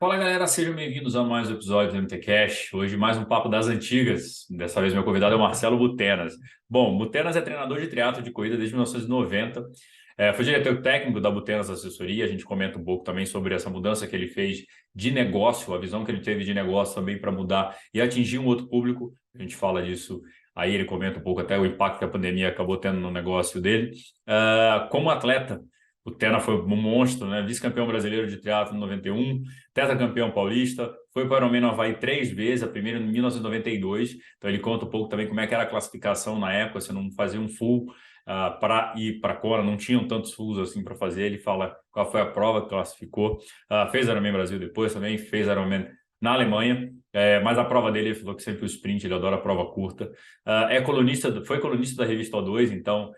Fala galera, sejam bem-vindos a mais um episódio do MT Hoje mais um papo das antigas. Dessa vez meu convidado é o Marcelo Butenas. Bom, Butenas é treinador de triatlo de corrida desde 1990. Foi diretor técnico da Butenas Assessoria. A gente comenta um pouco também sobre essa mudança que ele fez de negócio, a visão que ele teve de negócio também para mudar e atingir um outro público. A gente fala disso. Aí ele comenta um pouco até o impacto que a pandemia acabou tendo no negócio dele. Como atleta, o Tena foi um monstro, né? Vice-campeão brasileiro de triatlo em 91, tetracampeão paulista, foi para o Ironman no Havaí 3 vezes, a primeira em 1992. Então ele conta um pouco também como é que era a classificação na época, você não fazia um full para ir para Kona, não tinham tantos fulls assim para fazer. Ele fala qual foi a prova que classificou. Fez Ironman Brasil depois também, fez Ironman na Alemanha. Mas a prova dele, ele falou que sempre o sprint, ele adora a prova curta. Foi colunista da revista O2, então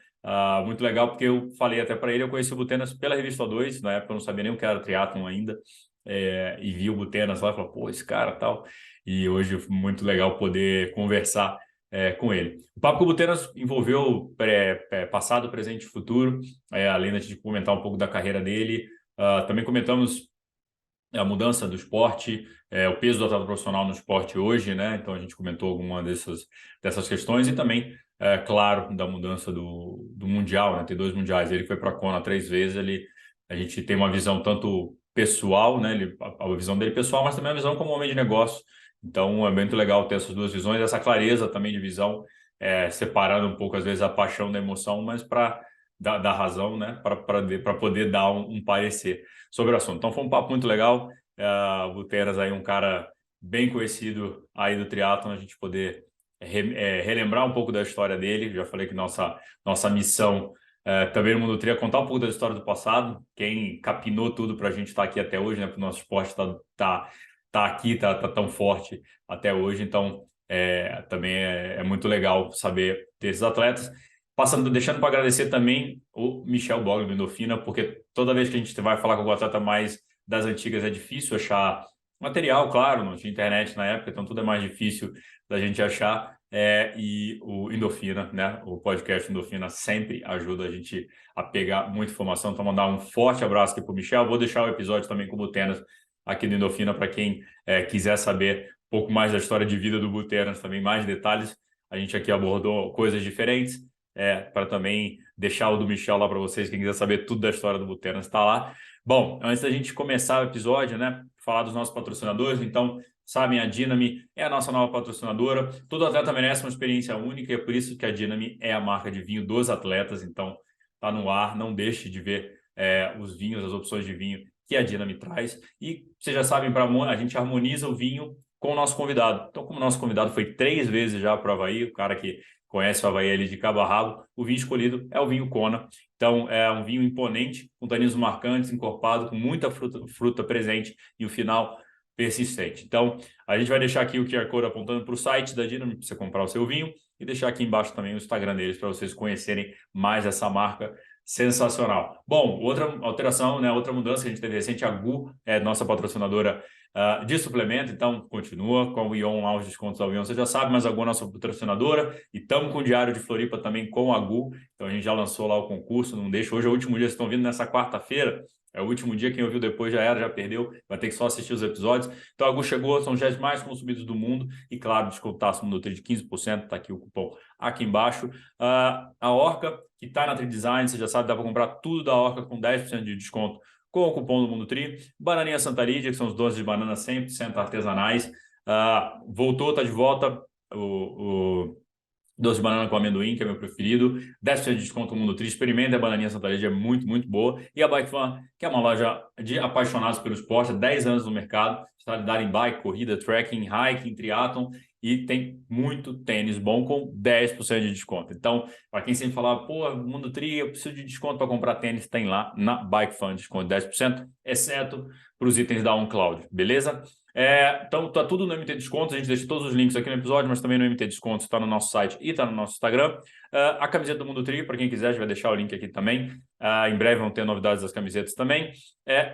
muito legal, porque eu falei até para ele, eu conheci o Butenas pela revista O2, na época eu não sabia nem o que era triatlon ainda, e vi o Butenas lá e falei, pô, esse cara tal, e hoje muito legal poder conversar com ele. O papo com o Butenas envolveu passado, presente e futuro, além de a gente comentar um pouco da carreira dele, também comentamos a mudança do esporte, o peso do atleta profissional no esporte hoje, né? Então a gente comentou alguma dessas questões e também, claro, da mudança do Mundial, né? Tem 2 mundiais, ele foi para a Kona 3 vezes, a gente tem uma visão tanto pessoal, né? A visão dele pessoal, mas também a visão como homem de negócio. Então é muito legal ter essas duas visões, essa clareza também de visão, separando um pouco, às vezes, a paixão da emoção, mas para da razão, né? Para poder dar um parecer sobre o assunto. Então foi um papo muito legal. O Butenas aí um cara bem conhecido aí do triatlon, a gente poder relembrar um pouco da história dele. Já falei que nossa missão também no Mundo Tri é contar um pouco da história do passado. Quem capinou tudo para a gente estar aqui até hoje, né? Para o nosso esporte tá aqui, tá tão forte até hoje. Então também é muito legal saber desses atletas. Deixando para agradecer também o Michel Bogli do Endorfina, porque toda vez que a gente vai falar com o atleta mais das antigas é difícil achar material, claro, não tinha internet na época, então tudo é mais difícil da gente achar. E o Endorfina, né? O podcast Endorfina sempre ajuda a gente a pegar muita informação. Então, mandar um forte abraço aqui para o Michel. Vou deixar o episódio também com o Butenas aqui do Endorfina para quem quiser saber um pouco mais da história de vida do Butenas, também mais detalhes. A gente aqui abordou coisas diferentes. Para também deixar o do Michel lá para vocês, quem quiser saber tudo da história do Butenas está lá. Bom, antes da gente começar o episódio, né, falar dos nossos patrocinadores, então, sabem, a Dinami é a nossa nova patrocinadora. Todo atleta merece uma experiência única e é por isso que a Dinami é a marca de vinho dos atletas. Então, tá no ar, não deixe de ver os vinhos, as opções de vinho que a Dinami traz. E vocês já sabem, a gente harmoniza o vinho com o nosso convidado. Então, como o nosso convidado foi 3 vezes já para o Havaí, o cara que conhece o Havaí ali de cabo a rabo, o vinho escolhido é o vinho Kona. Então, é um vinho imponente, com taninos marcantes, encorpado, com muita fruta presente e o final persistente. Então, a gente vai deixar aqui o QR Code apontando para o site da Dinamo para você comprar o seu vinho e deixar aqui embaixo também o Instagram deles para vocês conhecerem mais essa marca sensacional. Bom, outra alteração, né, outra mudança que a gente teve recente, a GU é nossa patrocinadora de suplemento, então continua com o Ion lá, os descontos ao Ion, você já sabe, mas a GU é nossa patrocinadora e estamos com o Diário de Floripa também com a GU, então a gente já lançou lá o concurso, não deixa, hoje é o último dia, vocês estão vindo nessa quarta-feira, é o último dia, quem ouviu depois já era, já perdeu, vai ter que só assistir os episódios. Então a GU chegou, são os gés mais consumidos do mundo e claro, descontaço no Nutri de 15%, está aqui o cupom aqui embaixo. A Orca, que está na Tri Design, você já sabe, dá para comprar tudo da Orca com 10% de desconto com o cupom do Mundo Tri. Bananinha Santa Lídia, que são os doces de banana 100% artesanais. Voltou, está de volta o doce de banana com amendoim, que é meu preferido. 10% de desconto no Mundo Tri. Experimenta a bananinha Santa Lídia, é muito, muito boa. E a Bike Fan, que é uma loja de apaixonados pelo esporte, há 10 anos no mercado. Especialidade em bike, corrida, trekking, hiking, triathlon. E tem muito tênis bom com 10% de desconto. Então, para quem sempre falava, pô, Mundo Tri, eu preciso de desconto para comprar tênis, tem lá na Bike Fan, desconto de 10%, exceto para os itens da OnCloud, beleza? Então, tá tudo no MT Descontos, a gente deixa todos os links aqui no episódio, mas também no MT Descontos, está no nosso site e está no nosso Instagram. A camiseta do Mundo Tri, para quem quiser, a gente vai deixar o link aqui também. Em breve vão ter novidades das camisetas também.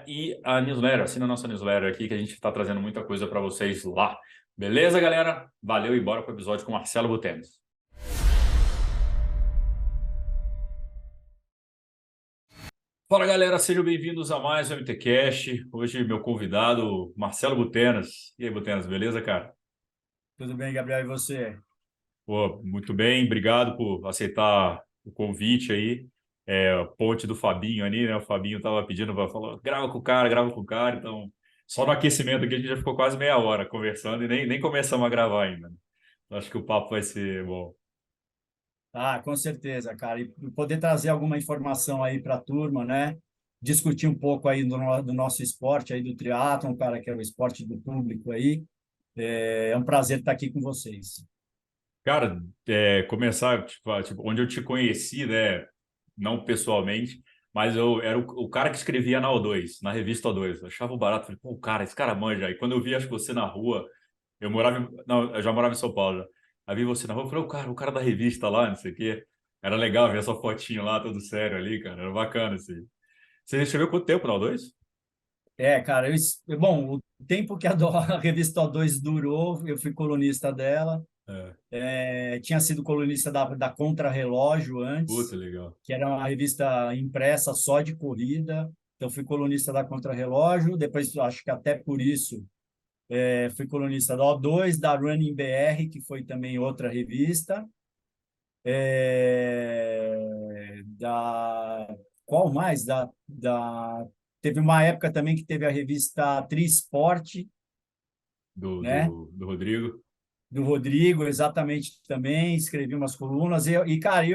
E a newsletter, assina a nossa newsletter aqui, que a gente está trazendo muita coisa para vocês lá. Beleza, galera? Valeu e bora para o episódio com Marcelo Butenas. Fala galera, sejam bem-vindos a mais um MTCast. Hoje, meu convidado, Marcelo Butenas. E aí, Butenas, beleza, cara? Tudo bem, Gabriel, e você? Pô, muito bem, obrigado por aceitar o convite aí. Ponte do Fabinho ali, né? O Fabinho tava pedindo para falar, grava com o cara. Então, só no aquecimento aqui a gente já ficou quase meia hora conversando e nem começamos a gravar ainda, né? Então, acho que o papo vai ser bom. Ah, com certeza, cara. E poder trazer alguma informação aí para a turma, né? Discutir um pouco aí do nosso esporte aí do triatlon, cara, que é o esporte do público aí. É um prazer estar aqui com vocês. Cara, começar, onde eu te conheci, né? Não pessoalmente, mas eu era o cara que escrevia na O2, na revista O2. Eu achava o barato, falei, pô, cara, esse cara manja. E quando eu vi, acho que você na rua, não, eu já morava em São Paulo já. Aí vi você na rua, eu falei, o cara da revista lá, não sei o quê. Era legal ver essa fotinho lá, todo sério ali, cara, era bacana, assim. Você escreveu quanto tempo na O2? Cara, bom, o tempo que a revista O2 durou, eu fui colunista dela. É, Tinha sido colunista da Contra-Relógio puta, antes, legal. que era uma revista impressa só de corrida. Então, fui colunista da Contra-Relógio. Depois, acho que até por isso, fui colunista da O2, da Running BR, que foi também outra revista. Qual mais? Teve uma época também que teve a revista Trisport, Do, né? do, do Rodrigo. Do Rodrigo, exatamente, também escrevi umas colunas. Cara,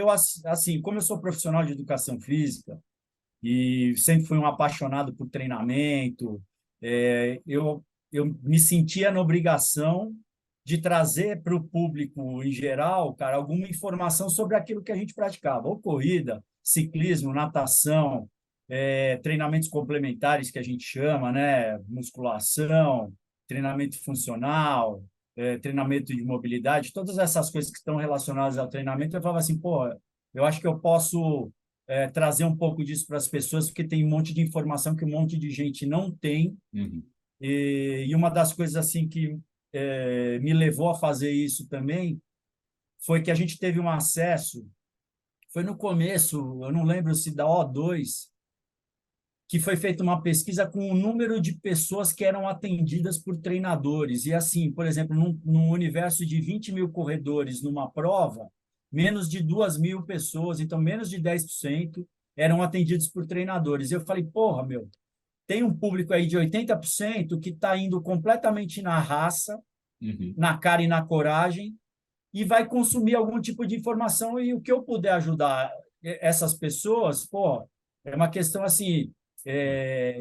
assim, como eu sou profissional de educação física e sempre fui um apaixonado por treinamento, eu me sentia na obrigação de trazer para o público em geral, cara, alguma informação sobre aquilo que a gente praticava, ou corrida, ciclismo, natação, treinamentos complementares que a gente chama, né? Musculação, treinamento funcional, treinamento de mobilidade, todas essas coisas que estão relacionadas ao treinamento, eu falava assim, pô, eu acho que eu posso trazer um pouco disso para as pessoas, porque tem um monte de informação que um monte de gente não tem, Uhum. e uma das coisas assim que me levou a fazer isso também foi que a gente teve um acesso, foi no começo, eu não lembro se da O2, que foi feita uma pesquisa com o número de pessoas que eram atendidas por treinadores. E assim, por exemplo, num universo de 20 mil corredores numa prova, menos de 2.000 pessoas, então menos de 10%, eram atendidos por treinadores. Eu falei, porra, meu, tem um público aí de 80% que está indo completamente na raça, Uhum. na cara e na coragem, e vai consumir algum tipo de informação, e o que eu puder ajudar essas pessoas, pô, é uma questão assim,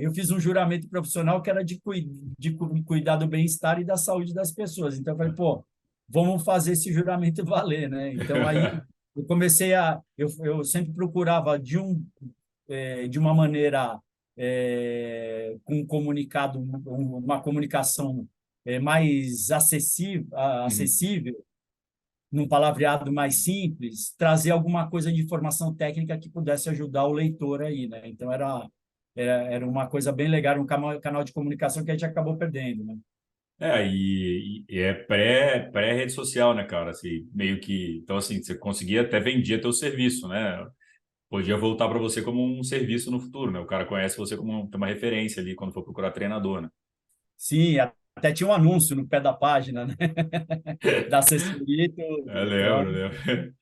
eu fiz um juramento profissional que era de cuidar do bem-estar e da saúde das pessoas, então eu falei, pô, vamos fazer esse juramento valer, né? Então aí eu comecei eu sempre procurava de uma maneira com um comunicado, uma comunicação mais Uhum. acessível, num palavreado mais simples, trazer alguma coisa de informação técnica que pudesse ajudar o leitor aí, né? Então era uma coisa bem legal, um canal de comunicação que a gente acabou perdendo, né? E é pré-rede social, né, cara? Assim, meio que. Então, assim, você conseguia até vendia teu serviço, né? Podia voltar para você como um serviço no futuro, né? O cara conhece você como tem uma referência ali quando for procurar treinador, né? Sim, até tinha um anúncio no pé da página, né? Da assessoria e tudo. Lembro, Então, lembro.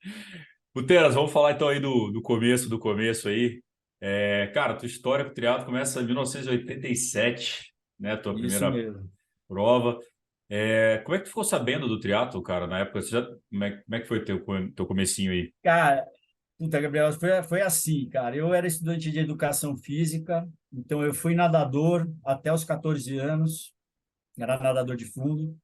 Buteras, vamos falar então aí do começo aí. Cara, tua história com o triatlo começa em 1987, né? Tua isso primeira mesmo. prova. Como é que tu ficou sabendo do triatlo, cara, na época? Como é que foi teu comecinho aí? Cara, puta, Gabriel, foi assim, cara. Eu era estudante de educação física, então eu fui nadador até os 14 anos, era nadador de fundo.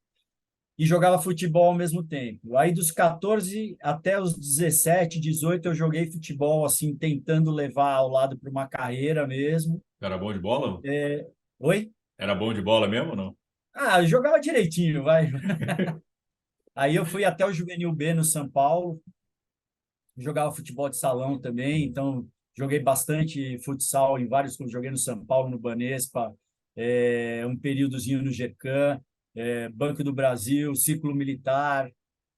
E jogava futebol ao mesmo tempo. Aí dos 14 até os 17, 18 eu joguei futebol assim, tentando levar ao lado para uma carreira mesmo. Era bom de bola? Oi? Era bom de bola mesmo ou não? Ah, eu jogava direitinho, vai. Aí eu fui até o Juvenil B no São Paulo, jogava futebol de salão também, então joguei bastante futsal em vários clubes, joguei no São Paulo, no Banespa, um períodozinho no GECAM, Banco do Brasil, Ciclo Militar,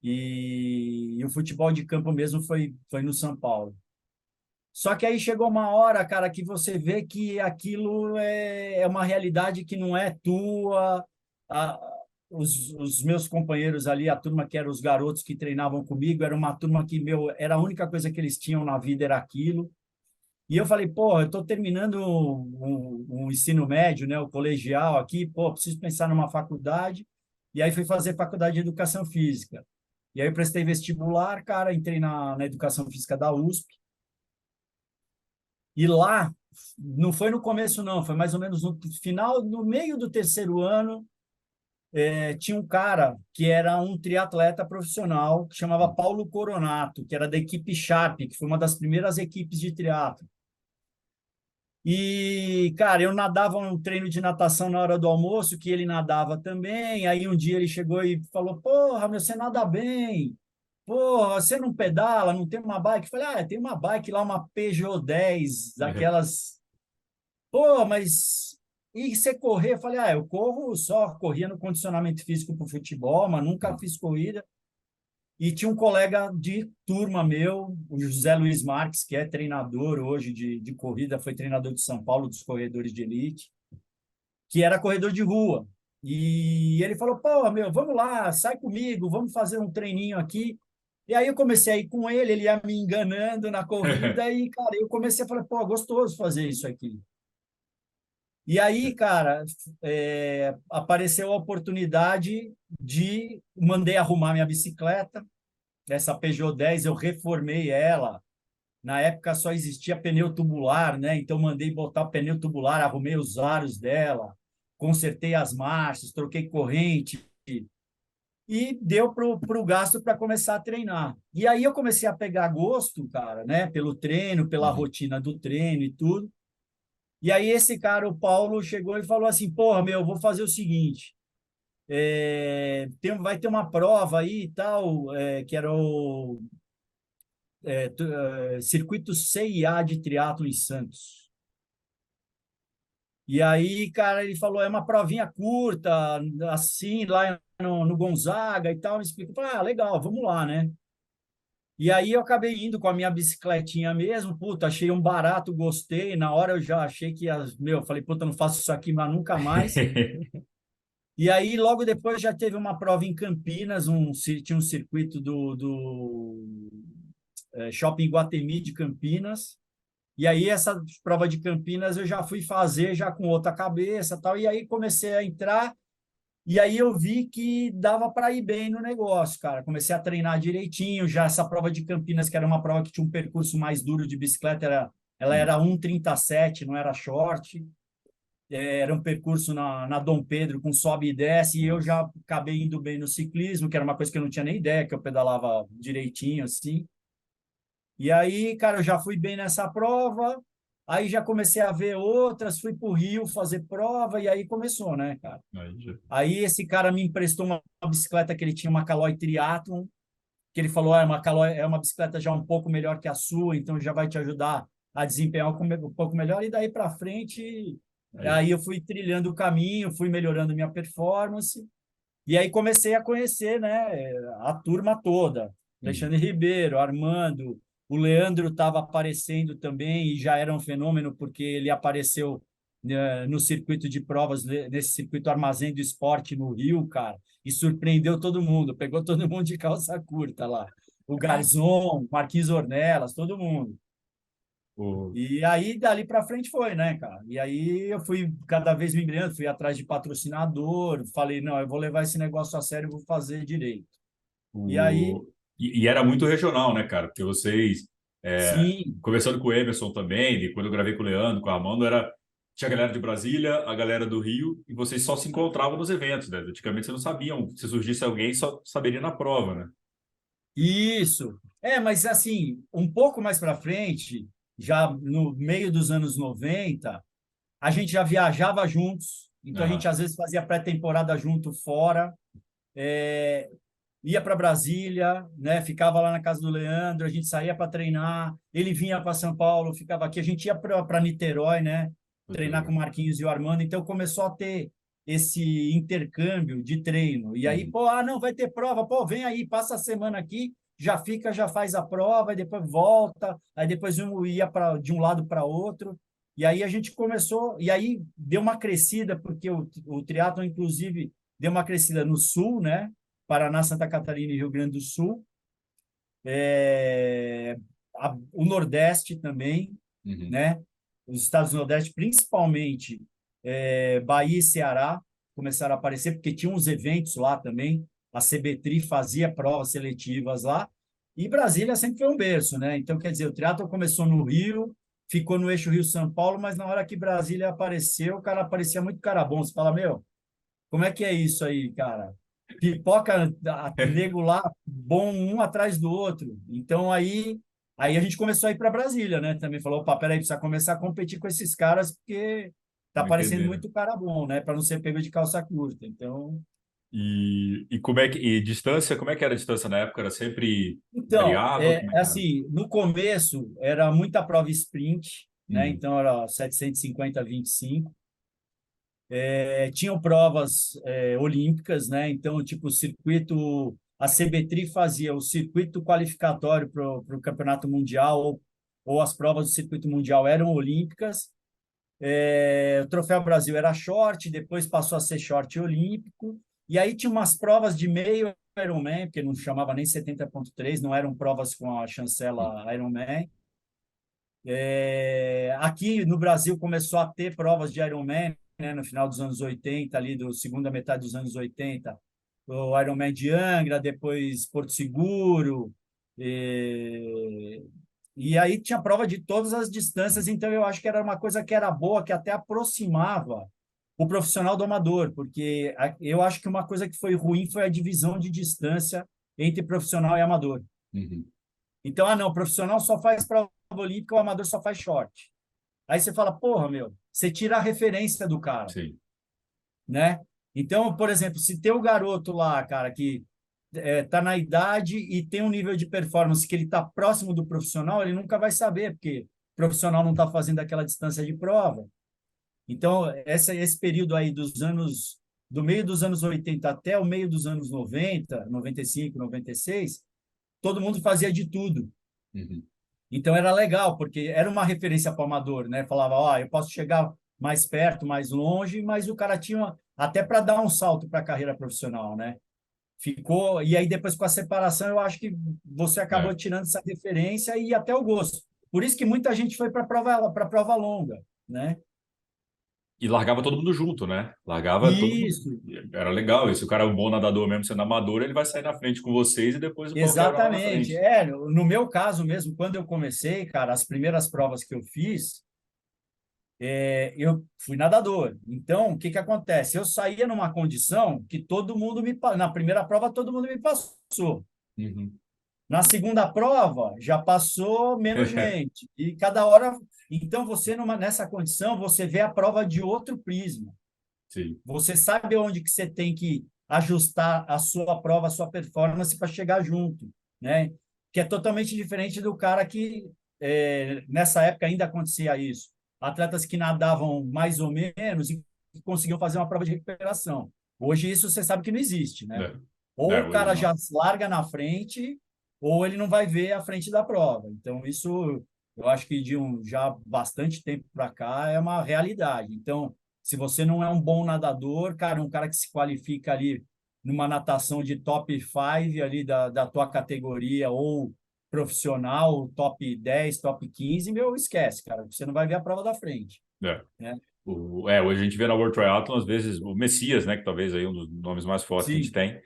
e o futebol de campo mesmo foi no São Paulo. Só que aí chegou uma hora, cara, que você vê que aquilo é uma realidade que não é tua. A- os meus companheiros ali, a turma que eram os garotos que treinavam comigo, era uma turma que, meu, era a única coisa que eles tinham na vida era aquilo. E eu falei, pô, eu estou terminando um ensino médio, né, o colegial aqui, pô, preciso pensar numa faculdade. E aí fui fazer faculdade de educação física. E aí eu prestei vestibular, cara, entrei na educação física da USP. E lá, não foi no começo, não, foi mais ou menos no final, no meio do terceiro ano, tinha um cara que era um triatleta profissional, que chamava Paulo Coronato, que era da equipe Sharp, que foi uma das primeiras equipes de triatlo. E, cara, eu nadava um treino de natação na hora do almoço, que ele nadava também. Aí um dia ele chegou e falou: Porra, meu, você nada bem. Porra, você não pedala, não tem uma bike? Eu falei: Ah, tem uma bike lá, uma Peugeot 10, daquelas. Pô, mas. E você correr? Eu falei: Ah, eu corro só, corria no condicionamento físico para o futebol, mas nunca fiz corrida. E tinha um colega de turma meu, o José Luiz Marques, que é treinador hoje de corrida, foi treinador de São Paulo, dos corredores de elite, que era corredor de rua. E ele falou: Pô, meu, vamos lá, sai comigo, vamos fazer um treininho aqui. E aí eu comecei a ir com ele, ele ia me enganando na corrida, e, cara, eu comecei a falar: Pô, gostoso fazer isso aqui. E aí, cara, apareceu a oportunidade de mandei arrumar minha bicicleta, essa Peugeot 10, eu reformei ela. Na época só existia pneu tubular, né? Então mandei botar pneu tubular, arrumei os aros dela, consertei as marchas, troquei corrente e deu pro gasto para começar a treinar. E aí eu comecei a pegar gosto, cara, né? Pelo treino, pela Uhum. rotina do treino e tudo. E aí esse cara, o Paulo, chegou e falou assim: Porra, meu, eu vou fazer o seguinte. Vai ter uma prova aí e tal, que era o circuito CIA de triatlo em Santos. E aí, cara, ele falou, é uma provinha curta, assim, lá no Gonzaga e tal. Me explicou, falei, ah, legal, vamos lá, né? E aí eu acabei indo com a minha bicicletinha mesmo, puta, achei um barato, gostei. Na hora eu já achei que, meu, falei, puta, não faço isso aqui, mas nunca mais. E aí, logo depois, já teve uma prova em Campinas, tinha um circuito do Shopping Guatemi de Campinas. E aí, essa prova de Campinas eu já fui fazer já com outra cabeça tal. E aí comecei a entrar. E aí eu vi que dava para ir bem no negócio, cara. Comecei a treinar direitinho. Já essa prova de Campinas, que era uma prova que tinha um percurso mais duro de bicicleta, ela era 1,37, não era short. Era um percurso na Dom Pedro com sobe e desce. E eu Nossa. já acabei indo bem no ciclismo, que era uma coisa que eu não tinha nem ideia, que eu pedalava direitinho assim. E aí, cara, eu já fui bem nessa prova, aí já comecei a ver outras, fui para o Rio fazer prova, e aí começou, né, cara? Aí já- Aí esse cara me emprestou uma bicicleta que ele tinha, uma Caloi Triathlon, que ele falou, uma Caloi é uma bicicleta já um pouco melhor que a sua, então já vai te ajudar a desempenhar um pouco melhor, e daí para frente, aí- aí eu fui trilhando o caminho, fui melhorando minha performance, e aí comecei a conhecer, né, a turma toda. Uhum. Alexandre Ribeiro, Armando, o Leandro estava aparecendo também e já era um fenômeno porque ele apareceu no circuito de provas, nesse circuito Armazém do Esporte no Rio, cara, e surpreendeu todo mundo, pegou todo mundo de calça curta lá. O Garzon, Marquinhos Ornelas, todo mundo. O, E aí, dali para frente foi, né, cara? E aí eu fui cada vez me empenhando, fui atrás de patrocinador, falei, não, eu vou levar esse negócio a sério, eu vou fazer direito. E aí, e era muito regional, né, cara? Porque vocês, sim, conversando com o Emerson também, e quando eu gravei com o Leandro, com o Armando, tinha a galera de Brasília, a galera do Rio, e vocês só se encontravam nos eventos, né? Antigamente vocês não sabiam, se surgisse alguém, só saberia na prova, né? isso. Mas assim, um pouco mais para frente, já no meio dos anos 90, a gente já viajava juntos, então a gente Aham. às vezes fazia pré-temporada junto fora. Ia para Brasília, né? Ficava lá na casa do Leandro, a gente saía para treinar, ele vinha para São Paulo, ficava aqui, a gente ia para Niterói, né? Muito Treinar com legal. o Marquinhos e o Armando, então começou a ter esse intercâmbio de treino. E aí, Uhum. pô, não, vai ter prova, pô, vem aí, passa a semana aqui, já fica, já faz a prova, e depois volta, aí depois um ia de um lado para outro. E aí a gente começou, e aí deu uma crescida, porque o triatlon, inclusive, deu uma crescida no sul, né? Paraná, Santa Catarina e Rio Grande do Sul. O Nordeste também, Uhum. né? Os estados do Nordeste, principalmente Bahia e Ceará, começaram a aparecer, porque tinha uns eventos lá também. A CBTRI fazia provas seletivas lá. E Brasília sempre foi um berço, né? Então, quer dizer, o triatlo começou no Rio, ficou no eixo Rio-São Paulo, mas na hora que Brasília apareceu, o cara aparecia muito cara bom. Você fala, meu, como é que é isso aí, cara? Pipoca, nego lá, bom um atrás do outro. Então aí a gente começou a ir para Brasília, né? Também falou, opa, peraí, precisa começar a competir com esses caras, porque tá Vou aparecendo entender, né? muito cara bom, né? Para não ser pego de calça curta. Então, E como é que e distância? Como é que era a distância na época? Era sempre variável? Como é que era? assim, no começo era muita prova sprint, né? Uhum. Então era 750 25. Tinham provas olímpicas, né? Então, tipo, o circuito, a CBTRI fazia o circuito qualificatório para o Campeonato Mundial, ou as provas do circuito mundial eram olímpicas. O Troféu Brasil era short, depois passou a ser short olímpico. E aí tinha umas provas de meio Ironman, porque não chamava nem 70.3, não eram provas com a chancela Ironman. Aqui no Brasil começou a ter provas de Ironman, né, no final dos anos 80, ali do segunda metade dos anos 80, o Ironman de Angra, depois Porto Seguro, e aí tinha prova de todas as distâncias, então eu acho que era uma coisa que era boa, que até aproximava o profissional do amador, porque eu acho que uma coisa que foi ruim foi a divisão de distância entre profissional e amador. Uhum. Então, não, o profissional só faz prova olímpica, o amador só faz short. Aí você fala, porra, meu, você tira a referência do cara, Sim. né? Então, por exemplo, se tem o garoto lá, cara, que tá na idade e tem um nível de performance que ele está próximo do profissional, ele nunca vai saber, porque o profissional não está fazendo aquela distância de prova. Então, esse período aí do meio dos anos 80 até o meio dos anos 90, 95, 96, todo mundo fazia de tudo. Uhum. Então era legal, porque era uma referência para o amador, né? Falava, ó, eu posso chegar mais perto, mais longe, mas o cara tinha até para dar um salto para a carreira profissional, né? Ficou, e aí depois com a separação, eu acho que você acabou É. tirando essa referência e até o gosto. Por isso que muita gente foi para prova longa, né? E largava todo mundo junto, né? Largava todo mundo. Isso, Era legal. E se o cara é um bom nadador mesmo sendo amador, ele vai sair na frente com vocês e depois o pau quebra lá na exatamente. frente. No meu caso mesmo, quando eu comecei, cara, as primeiras provas que eu fiz, eu fui nadador. Então, o que que acontece? Eu saía numa condição que todo mundo na primeira prova todo mundo me passou. Uhum. Na segunda prova já passou menos gente. E cada hora, então você nessa condição, você vê a prova de outro prisma. Sim. Você sabe onde que você tem que ajustar a sua prova, a sua performance para chegar junto, né? Que é totalmente diferente do cara que nessa época ainda acontecia isso. Atletas que nadavam mais ou menos e conseguiam fazer uma prova de recuperação. Hoje isso você sabe que não existe, né? É. Ou É, o hoje cara já não. larga na frente, ou ele não vai ver a frente da prova. Então isso eu acho que de já bastante tempo para cá é uma realidade. Então se você não é um bom nadador, cara, um cara que se qualifica ali numa natação de top 5 ali da tua categoria ou profissional, top 10, top 15, meu, esquece, cara, você não vai ver a prova da frente, É. né? Hoje a gente vê na World Triathlon, às vezes, o Messias, né, que talvez aí um dos nomes mais fortes que a gente Sim, tem,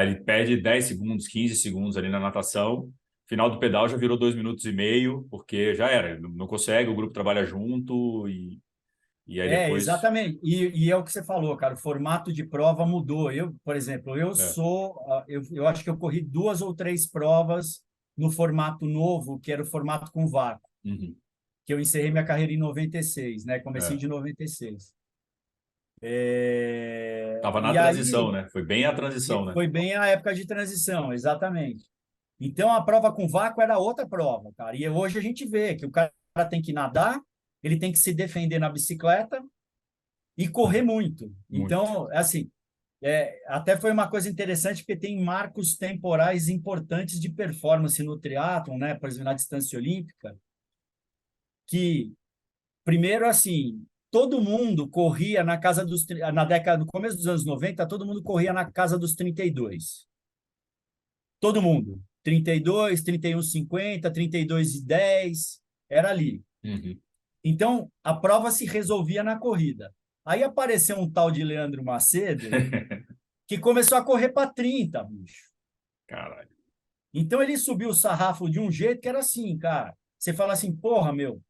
ele perde 10 segundos, 15 segundos ali na natação, final do pedal já virou 2 minutos e meio, porque já era, não consegue, o grupo trabalha junto e aí depois... exatamente. E é o que você falou, cara, o formato de prova mudou. Eu, por exemplo, É. eu acho que eu corri 2 ou 3 provas no formato novo, que era o formato com vácuo, Uhum. que eu encerrei minha carreira em 96, né? Comecei É. de 96. Tava na E transição, aí né? Foi bem a transição, né? foi bem a época de transição, exatamente. Então a prova com vácuo era outra prova, cara. E hoje a gente vê que o cara tem que nadar, ele tem que se defender na bicicleta e correr muito. Muito. Então, é assim, até foi uma coisa interessante, porque tem marcos temporais importantes de performance no triatlon, né? Por exemplo, na distância olímpica, que, primeiro, assim, todo mundo corria na casa dos... Na década, no começo dos anos 90, todo mundo corria na casa dos 32. Todo mundo. 32, 31,50, 32,10, era ali. Uhum. Então, a prova se resolvia na corrida. Aí apareceu um tal de Leandro Macedo, que começou a correr para 30, bicho. Caralho. Então, ele subiu o sarrafo de um jeito que era assim, cara. Você fala assim, porra, meu,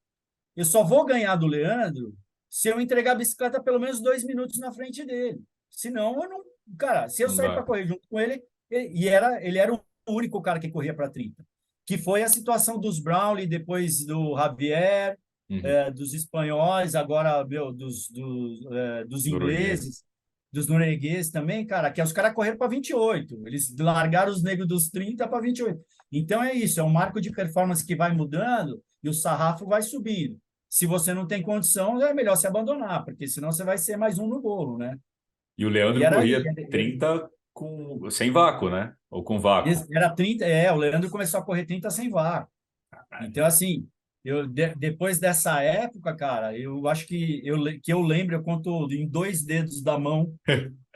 eu só vou ganhar do Leandro se eu entregar a bicicleta pelo menos 2 minutos na frente dele. Senão, eu não. Cara, se eu Não sair dá. para correr junto com ele, ele era o único cara que corria para 30. Que foi a situação dos Brownlee, depois do Javier, Uhum. dos espanhóis, agora, meu, dos Norueguês. ingleses, dos noruegueses também, cara, que os caras correram para 28. Eles largaram os negros dos 30 para 28. Então é isso, é um marco de performance que vai mudando e o sarrafo vai subindo. Se você não tem condição, é melhor se abandonar, porque senão você vai ser mais um no bolo, né? E o E Leandro era, corria 30 sem vácuo, né? Ou com vácuo. era 30, o Leandro começou a correr 30 sem VAR. Então, assim, depois dessa época, cara, eu acho que eu lembro, eu conto em 2 dedos da mão,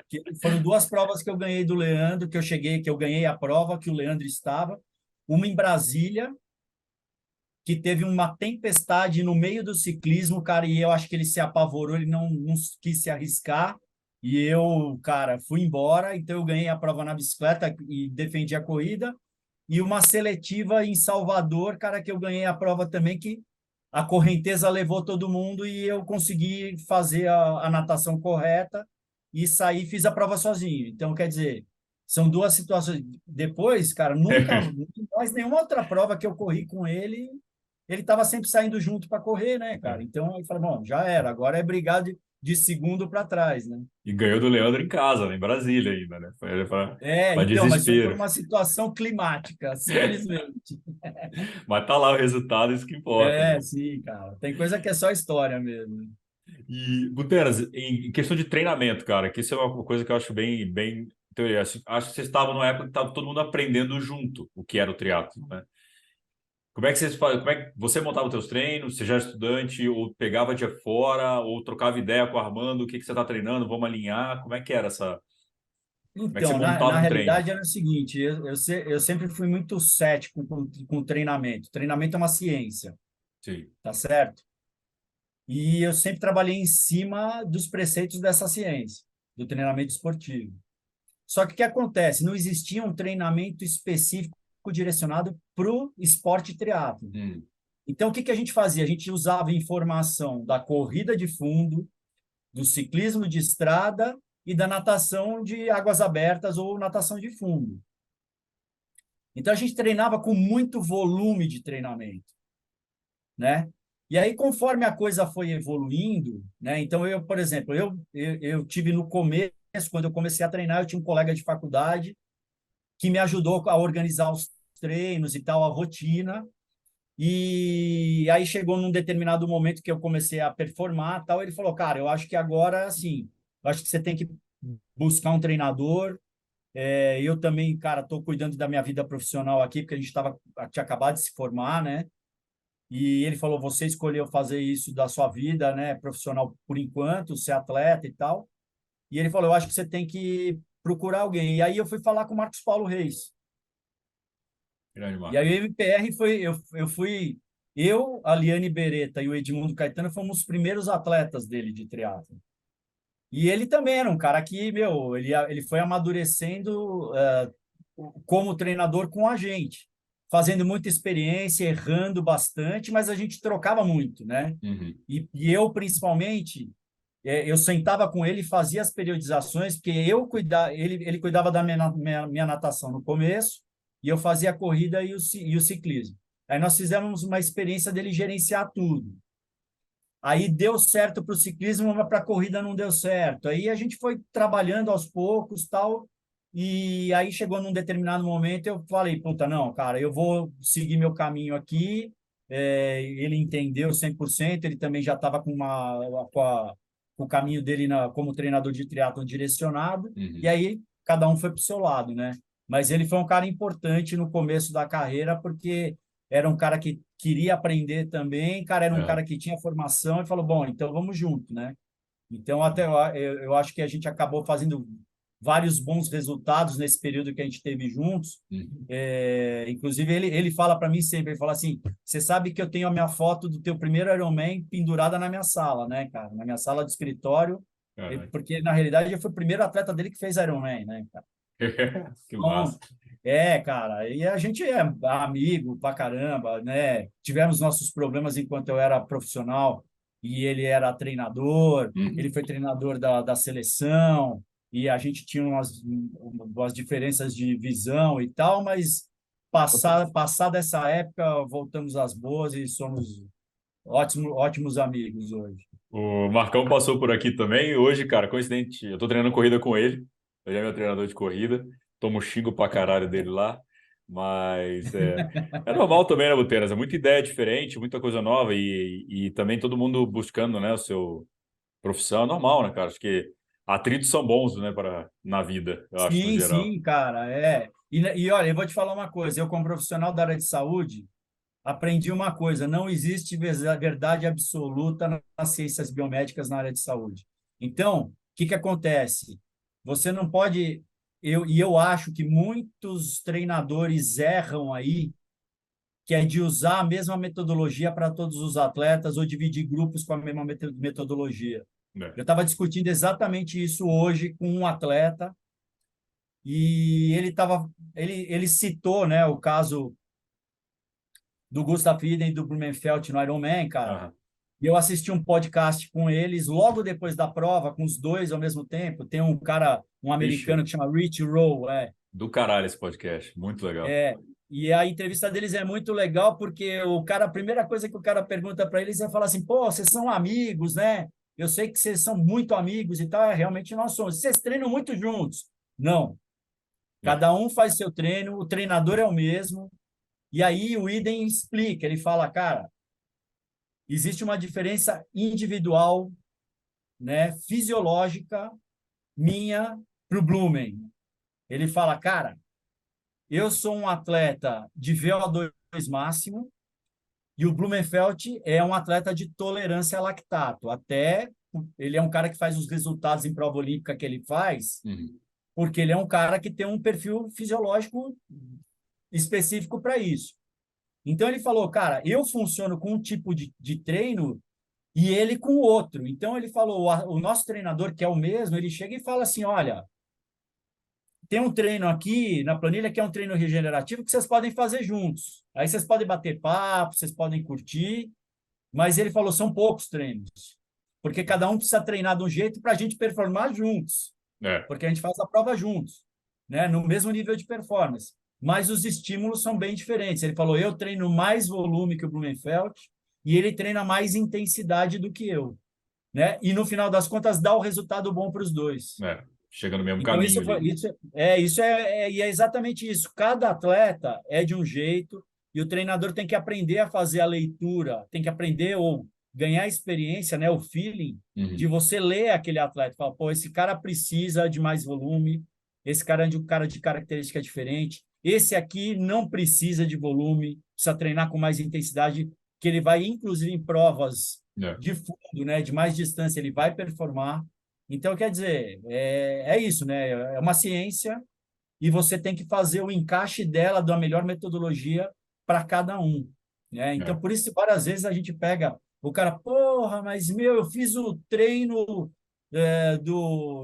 que foram 2 provas que eu ganhei do Leandro, que eu ganhei a prova que o Leandro estava, uma em Brasília, que teve uma tempestade no meio do ciclismo, cara, e eu acho que ele se apavorou, ele não quis se arriscar, e eu, cara, fui embora, então eu ganhei a prova na bicicleta e defendi a corrida, e uma seletiva em Salvador, cara, que eu ganhei a prova também, que a correnteza levou todo mundo e eu consegui fazer a natação correta e saí, fiz a prova sozinho. Então, quer dizer, são 2 situações. Depois, cara, nunca mais nenhuma outra prova que eu corri com ele estava sempre saindo junto para correr, né, cara? Então, eu falei, bom, já era, agora é brigar de segundo para trás, né? E ganhou do Leandro em casa, em Brasília ainda, né? Foi para Então, mas foi por desespero. uma situação climática, simplesmente. Mas tá lá o resultado, isso que importa, né? Sim, cara. Tem coisa que é só história mesmo. E, Buteras, em questão de treinamento, cara, que isso é uma coisa que eu acho bem teoria. Acho que vocês estavam numa época que estava todo mundo aprendendo junto o que era o triatlo, né? Como é que vocês fazem? Como é que você montava os teus treinos? Você já era estudante ou pegava de fora ou trocava ideia com o Armando? O que que você está treinando? Vamos alinhar? Como é que era essa? Como é que você Então, na montava um treino? realidade, era o seguinte: eu sempre fui muito cético com treinamento. Treinamento é uma ciência, Sim. tá certo? E eu sempre trabalhei em cima dos preceitos dessa ciência, do treinamento esportivo. Só que o que acontece? Não existia um treinamento específico direcionado para o esporte triatlo. Hum. Então, o que a gente fazia? A gente usava informação da corrida de fundo, do ciclismo de estrada e da natação de águas abertas ou natação de fundo. Então, a gente treinava com muito volume de treinamento, né? E aí, conforme a coisa foi evoluindo, né? Então, eu, por exemplo, eu tive no começo, quando eu comecei a treinar, eu tinha um colega de faculdade que me ajudou a organizar os treinos e tal, a rotina. E aí chegou num determinado momento que eu comecei a performar, tal, ele falou, cara, eu acho que agora, assim, eu acho que você tem que buscar um treinador. Eu também, cara, estou cuidando da minha vida profissional aqui, porque a gente tinha acabado de se formar, né? E ele falou, você escolheu fazer isso da sua vida, né, profissional por enquanto, ser atleta e tal. E ele falou, eu acho que você tem que procurar alguém. E aí eu fui falar com o Marcos Paulo Reis. Grande E aí Marcos. o MPR foi, eu fui, a Liane Beretta e o Edmundo Caetano fomos os primeiros atletas dele de triatlo. E ele também era um cara que, meu, ele foi amadurecendo como treinador com a gente, fazendo muita experiência, errando bastante, mas a gente trocava muito, né? Uhum. E eu, principalmente, eu sentava com ele e fazia as periodizações, porque ele cuidava da minha natação no começo, e eu fazia a corrida e o ciclismo. Aí nós fizemos uma experiência dele gerenciar tudo. Aí deu certo para o ciclismo, mas para a corrida não deu certo. Aí a gente foi trabalhando aos poucos, tal, e aí chegou num determinado momento, eu falei, puta, não, cara, eu vou seguir meu caminho aqui. Ele entendeu 100%, ele também já estava com o caminho dele como treinador de triatlon direcionado, e Uhum. aí cada um foi para o seu lado, né? Mas ele foi um cara importante no começo da carreira, porque era um cara que queria aprender também, cara, era um É. cara que tinha formação e falou, bom, então vamos junto, né? Então, até eu acho que a gente acabou fazendo vários bons resultados nesse período que a gente teve juntos. Uhum. Inclusive, ele fala para mim sempre, ele fala assim, você sabe que eu tenho a minha foto do teu primeiro Ironman pendurada na minha sala, né, cara? Na minha sala de escritório, Caraca. porque, na realidade, eu fui o primeiro atleta dele que fez Ironman, né, cara? Que Então, massa. cara, e a gente é amigo pra caramba, né? Tivemos nossos problemas enquanto eu era profissional e ele era treinador, ele Uhum. foi treinador da seleção e a gente tinha umas diferenças de visão e tal, mas passada essa época, voltamos às boas e somos ótimos amigos hoje. O Marcão passou por aqui também. E hoje, cara, coincidente, eu tô treinando corrida com ele. Ele é meu treinador de corrida. Tomo xingo pra caralho dele lá. Mas é normal também, né, Buteras? É muita ideia diferente, muita coisa nova e também todo mundo buscando, né, o seu profissão. É normal, né, cara? Acho que atritos são bons, né, na vida, eu acho, no Sim, geral. sim, cara, é. E olha, eu vou te falar uma coisa, eu como profissional da área de saúde, aprendi uma coisa: não existe verdade absoluta nas ciências biomédicas na área de saúde. Então, o que acontece? Você não pode. Eu acho que muitos treinadores erram aí, que é de usar a mesma metodologia para todos os atletas ou dividir grupos com a mesma metodologia. Né? Eu estava discutindo exatamente isso hoje com um atleta e ele citou, né, o caso do Gustav Iden e do Blumenfeld no Ironman, cara. Aham. E eu assisti um podcast com eles logo depois da prova, com os dois ao mesmo tempo. Tem um cara, um americano Vixe, que chama Rich Roll, do caralho esse podcast. Muito legal. e a entrevista deles é muito legal porque o cara, a primeira coisa que o cara pergunta para eles é falar assim: pô, vocês são amigos, né? Eu sei que vocês são muito amigos e tal. Realmente nós somos. Vocês treinam muito juntos? Não. É. Cada um faz seu treino, o treinador é o mesmo. E aí o Iden explica, ele fala, cara, existe uma diferença individual, né, fisiológica minha para o Blumen. Ele fala, cara, eu sou um atleta de VO2 máximo e o Blumenfeld é um atleta de tolerância a lactato. Até ele é um cara que faz os resultados em prova olímpica que ele faz, Uhum. porque ele é um cara que tem um perfil fisiológico específico para isso. Então ele falou, cara, eu funciono com um tipo de treino e ele com o outro. Então ele falou, o nosso treinador, que é o mesmo, ele chega e fala assim: olha, tem um treino aqui na planilha que é um treino regenerativo que vocês podem fazer juntos. Aí vocês podem bater papo, vocês podem curtir, mas ele falou, são poucos treinos, porque cada um precisa treinar de um jeito para a gente performar juntos, É. porque a gente faz a prova juntos, né, no mesmo nível de performance. Mas os estímulos são bem diferentes. Ele falou, eu treino mais volume que o Blumenfeld e ele treina mais intensidade do que eu, né? E no final das contas dá o resultado bom para os dois. É. Chega no mesmo Então caminho ali. e é exatamente isso. Cada atleta é de um jeito e o treinador tem que aprender a fazer a leitura, tem que aprender ou ganhar experiência, né, o feeling de Uhum. você ler aquele atleta, falar, pô, esse cara precisa de mais volume, esse cara é de um cara de característica diferente, esse aqui não precisa de volume, precisa treinar com mais intensidade, que ele vai inclusive em provas É. de fundo, né, de mais distância, ele vai performar. Então, quer dizer, é isso, né? É uma ciência e você tem que fazer o encaixe dela da melhor metodologia para cada um, né? É. Então, por isso, várias vezes a gente pega o cara, porra, mas meu, eu fiz o treino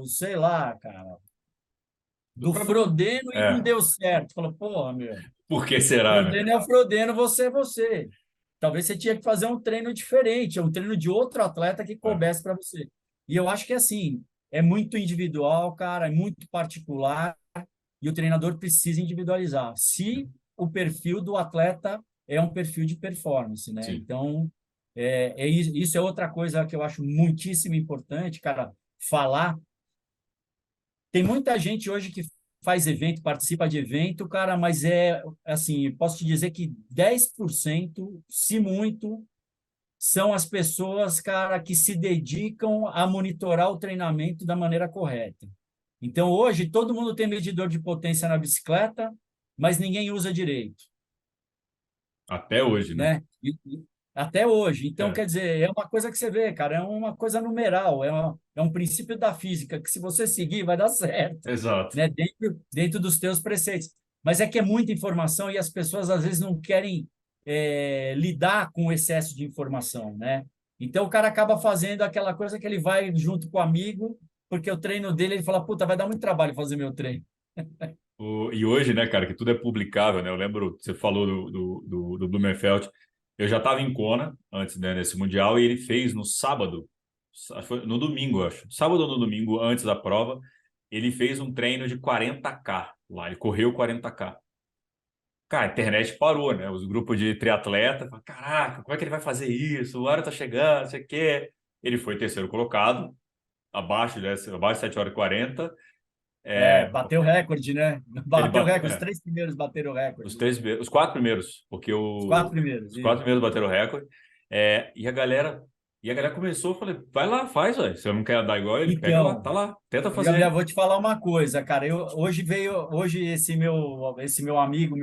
sei lá, cara, Do do próprio. Frodeno e não É. deu certo. Fala, porra, meu, Por que será, né? Frodeno é o Frodeno, você é você. Talvez você tinha que fazer um treino diferente, um treino de outro atleta que É. coubesse para você. E eu acho que assim, é muito individual, cara, é muito particular e o treinador precisa individualizar. Se o perfil do atleta é um perfil de performance, né? Sim. Então, isso é outra coisa que eu acho muitíssimo importante, cara, falar. Tem muita gente hoje que faz evento, participa de evento, cara, mas posso te dizer que 10%, se muito, são as pessoas, cara, que se dedicam a monitorar o treinamento da maneira correta. Então, hoje, todo mundo tem medidor de potência na bicicleta, mas ninguém usa direito, Até hoje, né? né? Até hoje. Então, É, quer dizer, é uma coisa que você vê, cara, é uma coisa numeral, é um princípio da física que, se você seguir, vai dar certo, exato. né? Dentro dos teus preceitos. Mas é que é muita informação e as pessoas, às vezes, não querem lidar com o excesso de informação, né? Então, o cara acaba fazendo aquela coisa que ele vai junto com o amigo, porque o treino dele, ele fala, puta, vai dar muito trabalho fazer meu treino. E hoje, né, cara, que tudo é publicável, né? Eu lembro, você falou do Blumenfeld. Eu já estava em Kona antes, né, desse Mundial, e ele fez no sábado, foi no domingo, acho. Sábado ou no domingo, antes da prova, ele fez um treino de 40K lá. Ele correu 40K. Cara, a internet parou, né? Os grupos de triatleta, falaram, caraca, como é que ele vai fazer isso? O hora tá chegando, não sei o quê. Ele foi terceiro colocado, abaixo de 7 horas e 40. Bateu recorde, né? Ele Bateu bateu, recorde, os três primeiros bateram recorde, né? os quatro primeiros, porque Os quatro primeiros, os quatro isso. primeiros bateram recorde. E a galera começou, eu falei, vai lá, faz, velho. Se eu não quer dar igual ele, pega lá, Então, tá lá, tenta Gabriel, fazer. vou te falar uma coisa, cara. Hoje esse meu amigo,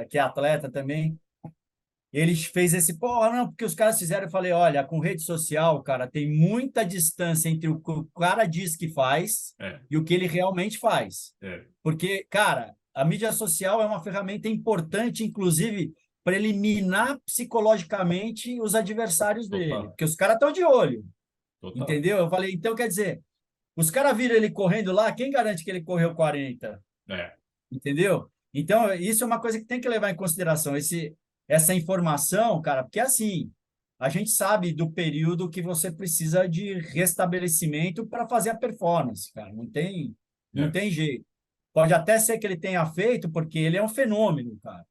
que é atleta também, ele fez esse, pô, não, porque os caras fizeram. Eu falei, olha, com rede social, cara, tem muita distância entre o que o cara diz que faz É, e o que ele realmente faz. é, Porque, cara, a mídia social é uma ferramenta importante, inclusive, para eliminar psicologicamente os adversários dele, total, porque os caras estão de olho, total. entendeu? Eu falei, então quer dizer, os caras viram ele correndo lá, quem garante que ele correu 40? É, Entendeu? Então, isso é uma coisa que tem que levar em consideração, essa informação, cara, porque assim, a gente sabe do período que você precisa de restabelecimento para fazer a performance, cara. Não é. tem jeito. Pode até ser que ele tenha feito, porque ele é um fenômeno, cara,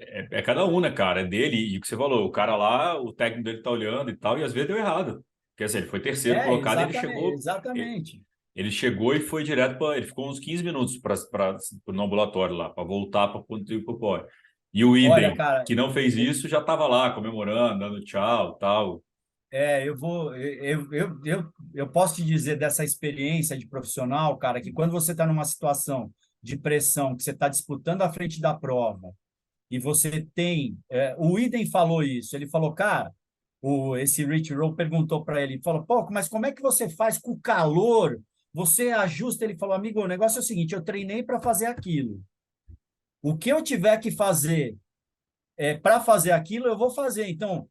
né? É cada um, né, cara? É dele, e o que você falou, o cara lá, o técnico dele tá olhando e tal, e às vezes deu errado. Porque assim, ele foi terceiro colocado e ele Exatamente, chegou. exatamente. Ele chegou e foi direto para. Ele ficou uns 15 minutos no ambulatório lá, para voltar para o pódio. E o Olha, Idem, cara, que não fez isso, já estava lá comemorando, dando tchau, tal. eu posso te dizer dessa experiência de profissional, cara, que quando você está numa situação de pressão, que você está disputando a frente da prova, e você tem. O Idem falou isso, ele falou, cara, esse Rich Roll perguntou para ele, falou, pô, mas como é que você faz com o calor? Você ajusta? Ele falou, amigo, o negócio é o seguinte, eu treinei para fazer aquilo. O que eu tiver que fazer para fazer aquilo, eu vou fazer. Então,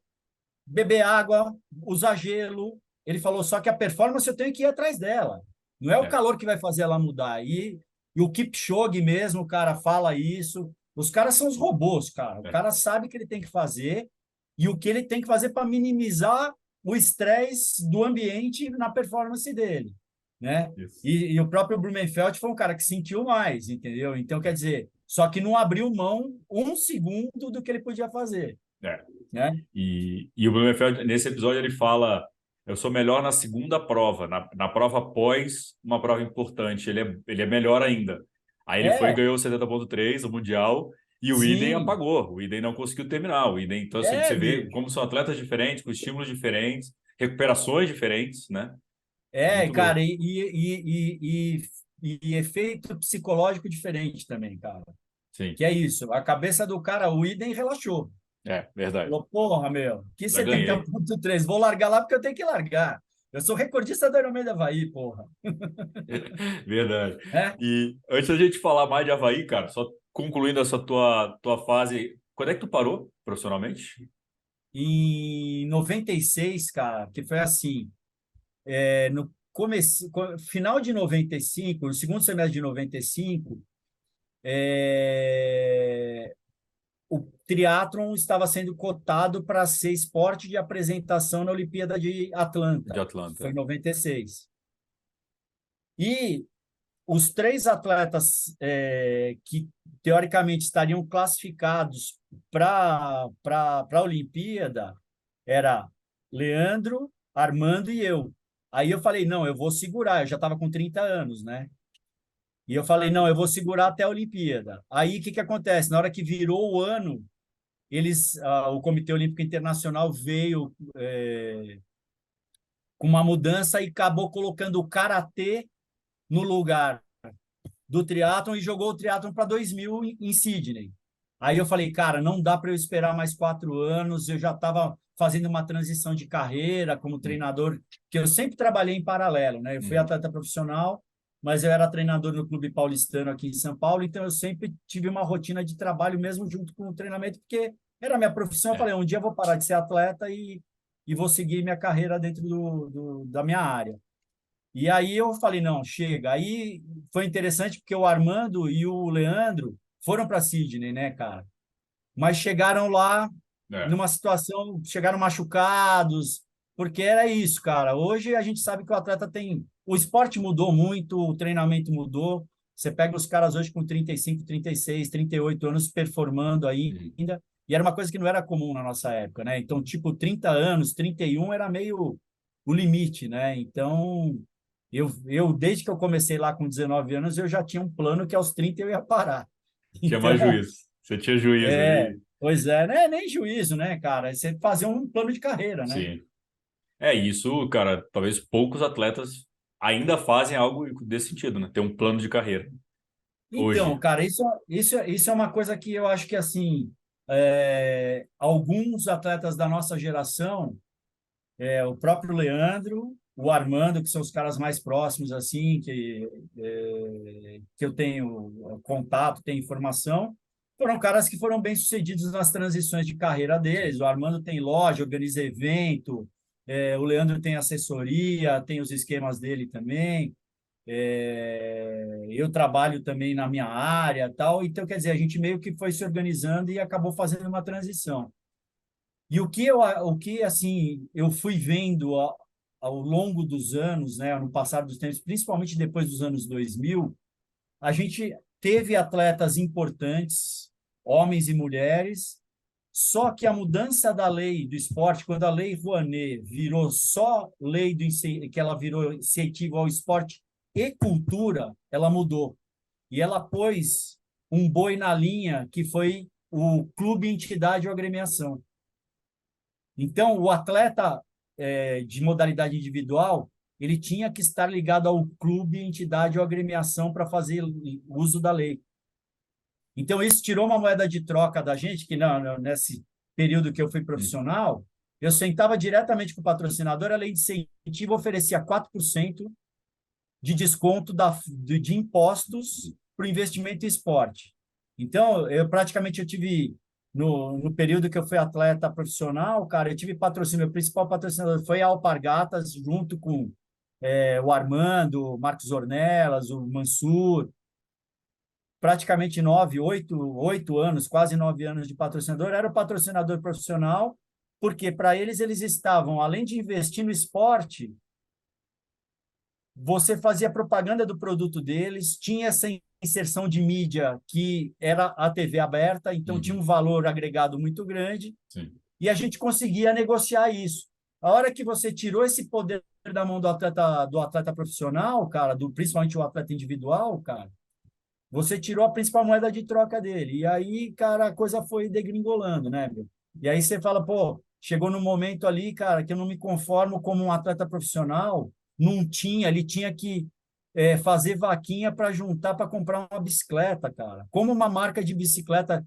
beber água, usar gelo. Ele falou, só que a performance eu tenho que ir atrás dela. Não é o É, calor que vai fazer ela mudar. E o Kipchoge mesmo, o cara, fala isso. Os caras são os robôs, cara. O é, cara sabe o que ele tem que fazer e o que ele tem que fazer para minimizar o estresse do ambiente na performance dele, né? isso. E o próprio Blumenfeld foi um cara que sentiu mais, entendeu? Então, quer dizer, só que não abriu mão um segundo do que ele podia fazer, É. né? E o Blumenfeld, nesse episódio, ele fala: eu sou melhor na segunda prova, na prova após uma prova importante. Ele é melhor ainda. Aí ele foi e É, ganhou o 70,3, o Mundial, e o Idem sim, apagou. O Idem não conseguiu terminar. O Idem, então, assim, você vê bicho. como são atletas diferentes, com estímulos diferentes, recuperações diferentes, né? É É, muito cara, louco. e efeito psicológico diferente também, cara. Sim, Que é isso, a cabeça do cara, o idem relaxou. verdade. Falou, porra, meu, que Já ganhei. 70,3, vou largar lá porque eu tenho que largar. Eu sou recordista do Ironman da Havaí, porra. Verdade. É? E antes da gente falar mais de Havaí, cara, só concluindo essa tua fase, quando é que tu parou profissionalmente? Em 96, cara, que foi assim, no final de 95, no segundo semestre de 95, o triatlon estava sendo cotado para ser esporte de apresentação na Olimpíada de De Atlanta, que foi Atlanta. em 96. E os três atletas que teoricamente estariam classificados para a Olimpíada era Leandro, Armando e eu. Aí eu falei, não, eu vou segurar, eu já estava com 30 anos, né? E eu falei, não, eu vou segurar até a Olimpíada. Aí o que acontece? Na hora que virou o ano, o Comitê Olímpico Internacional veio com uma mudança e acabou colocando o karatê no lugar do triatlon e jogou o triatlon para 2000 em Sydney. Aí eu falei, cara, não dá para eu esperar mais 4 anos. Eu já estava fazendo uma transição de carreira como treinador, que eu sempre trabalhei em paralelo, né? Eu fui atleta profissional, mas eu era treinador no Clube Paulistano aqui em São Paulo, então eu sempre tive uma rotina de trabalho mesmo junto com o treinamento, porque era a minha profissão. Eu falei, um dia eu vou parar de ser atleta e vou seguir minha carreira dentro da minha área. E aí eu falei, não, chega. Aí foi interessante porque o Armando e o Leandro foram para Sydney, né, cara? Mas chegaram lá É. numa situação, chegaram machucados, porque era isso, cara. Hoje a gente sabe que o atleta tem. O esporte mudou muito, o treinamento mudou. Você pega os caras hoje com 35, 36, 38 anos performando ainda. E era uma coisa que não era comum na nossa época, né? Então, tipo, 30 anos, 31 era meio o limite, né? Então, desde que eu comecei lá com 19 anos, eu já tinha um plano que aos 30 eu ia parar. Tinha mais Então, juízo. Você tinha juízo ali. pois é, né? Nem juízo, né, cara? Você fazer um plano de carreira, né? Sim. É isso, cara. Talvez poucos atletas ainda fazem algo desse sentido, né? Ter um plano de carreira. Então, Hoje. cara, isso é uma coisa que eu acho que, assim, alguns atletas da nossa geração, o próprio Leandro, o Armando, que são os caras mais próximos, assim, que eu tenho contato, tenho informação, foram caras que foram bem-sucedidos nas transições de carreira deles. Sim. O Armando tem loja, organiza evento, o Leandro tem assessoria, tem os esquemas dele também. Eu trabalho também na minha área, tal. Então, quer dizer, a gente meio que foi se organizando e acabou fazendo uma transição. E o que assim, eu fui vendo ao longo dos anos, né, no passar dos tempos, principalmente depois dos anos 2000, a gente teve atletas importantes, homens e mulheres, só que a mudança da lei do esporte, quando a lei Rouanet virou só lei que ela virou incentivo ao esporte e cultura, ela mudou. E ela pôs um boi na linha, que foi o clube, entidade ou agremiação. Então, o atleta de modalidade individual, ele tinha que estar ligado ao clube, entidade ou agremiação para fazer uso da lei. Então, isso tirou uma moeda de troca da gente, que nesse período que eu fui profissional, eu sentava diretamente com o patrocinador, a lei de incentivo oferecia 4% de desconto de impostos para o investimento em esporte. Então, eu tive, no período que eu fui atleta profissional, cara, eu tive patrocínio, meu principal patrocinador foi a Alpargatas, junto com o Armando, o Marcos Ornelas, o Mansur, praticamente 8 anos, quase 9 anos de patrocinador, era o patrocinador profissional, porque para eles estavam, além de investir no esporte, você fazia propaganda do produto deles, tinha essa inserção de mídia que era a TV aberta, então tinha um valor agregado muito grande, Sim. e a gente conseguia negociar isso. A hora que você tirou esse poder da mão do atleta profissional, cara, principalmente o atleta individual, cara, você tirou a principal moeda de troca dele. E aí, cara, a coisa foi degringolando, né, meu? E aí você fala, pô, chegou num momento ali, cara, que eu não me conformo como um atleta profissional, não tinha, ele tinha que fazer vaquinha para juntar para comprar uma bicicleta, cara. Como uma marca de bicicleta,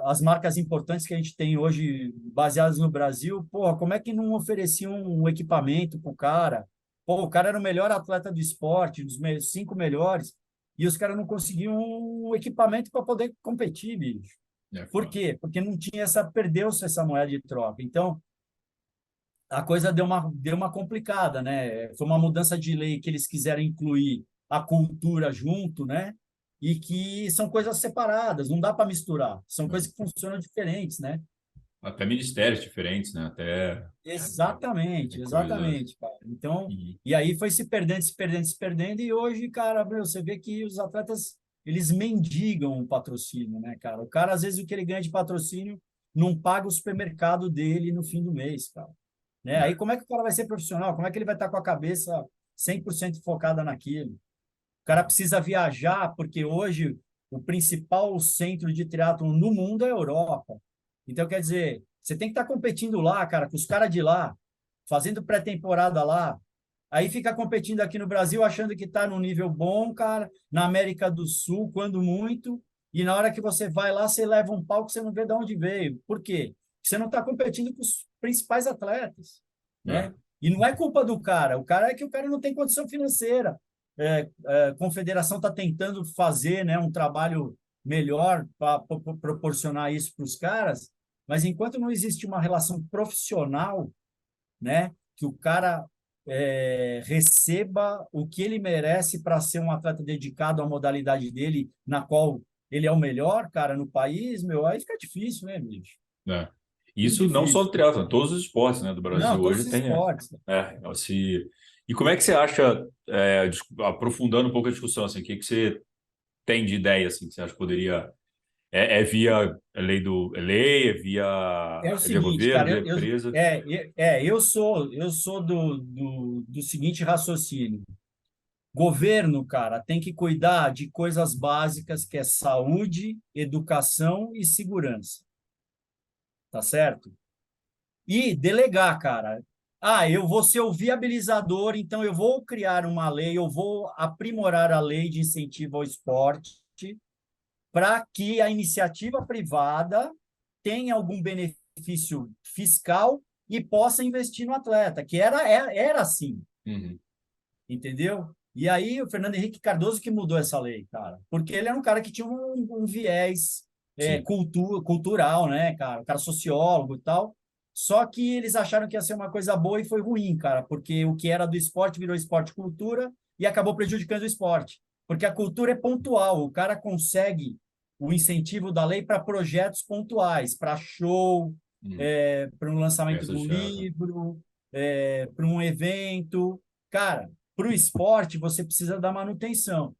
as marcas importantes que a gente tem hoje, baseadas no Brasil, porra, como é que não ofereciam um equipamento para o cara? Pô, o cara era o melhor atleta do esporte, dos 5 melhores, e os caras não conseguiam um equipamento para poder competir, bicho. É Por foda. quê? Porque não tinha perdeu-se essa moeda de troca. Então, a coisa deu uma complicada, né? Foi uma mudança de lei que eles quiseram incluir a cultura junto, né? E que são coisas separadas, não dá para misturar. São coisas que funcionam diferentes, né? Até ministérios diferentes, né? Até Exatamente, coisas. exatamente, cara. Então, E, e aí foi se perdendo, se perdendo, se perdendo, e hoje, cara, meu, você vê que os atletas, eles mendigam o patrocínio, né, cara? O cara, às vezes, o que ele ganha de patrocínio não paga o supermercado dele no fim do mês, cara. Né? Aí, como é que o cara vai ser profissional? Como é que ele vai estar com a cabeça 100% focada naquilo? O cara precisa viajar, porque hoje o principal centro de triatlon no mundo é a Europa. Então, quer dizer, você tem que estar competindo lá, cara, com os caras de lá, fazendo pré-temporada lá. Aí fica competindo aqui no Brasil, achando que está num nível bom, cara, na América do Sul, quando muito, e na hora que você vai lá, você leva um pau que você não vê de onde veio. Por quê? Você não está competindo com os principais atletas, É, né? E não é culpa do cara, o cara é que o cara não tem condição financeira. A confederação está tentando fazer, né, um trabalho melhor para proporcionar isso para os caras, mas enquanto não existe uma relação profissional, né, que o cara receba o que ele merece para ser um atleta dedicado à modalidade dele, na qual ele é o melhor, cara, no país, meu, aí fica difícil, né, bicho? é. Muito Isso não só difícil. do triatlo, todos os esportes, né, do Não, Brasil todos hoje os tem. esportes. Esse... E como é que você acha, aprofundando um pouco a discussão, assim, o que que você tem de ideia, assim, que você acha que poderia... via lei, É o é via seguinte, governo, cara, via empresa? eu sou do seguinte raciocínio. Governo, cara, tem que cuidar de coisas básicas que é saúde, educação e segurança, tá certo? E delegar, cara. Ah, eu vou ser o viabilizador, então eu vou criar uma lei, eu vou aprimorar a lei de incentivo ao esporte para que a iniciativa privada tenha algum benefício fiscal e possa investir no atleta, que era assim, Uhum. entendeu? E aí o Fernando Henrique Cardoso que mudou essa lei, cara, porque ele era um cara que tinha um viés Sim, cultural, né, cara? Um cara sociólogo e tal. Só que eles acharam que ia ser uma coisa boa e foi ruim, cara, porque o que era do esporte virou esporte cultura e acabou prejudicando o esporte. Porque a cultura é pontual, o cara consegue o incentivo da lei para projetos pontuais, para show, uhum. para um lançamento de Peça um chata. livro, para um evento. Cara, para o esporte, você precisa da manutenção,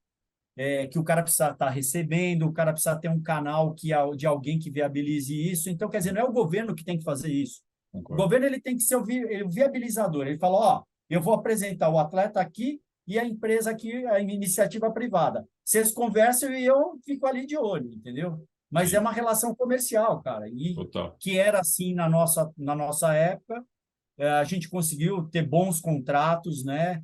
que o cara precisa estar recebendo, o cara precisa ter um canal de alguém que viabilize isso. Então, quer dizer, não é o governo que tem que fazer isso. O Concordo. governo ele tem que ser o viabilizador. Ele fala, ó, eu vou apresentar o atleta aqui e a empresa aqui, a iniciativa privada. Vocês conversam e eu fico ali de olho, entendeu? Mas é Sim, uma relação comercial, cara, e total. que era assim na nossa época. A gente conseguiu ter bons contratos, né?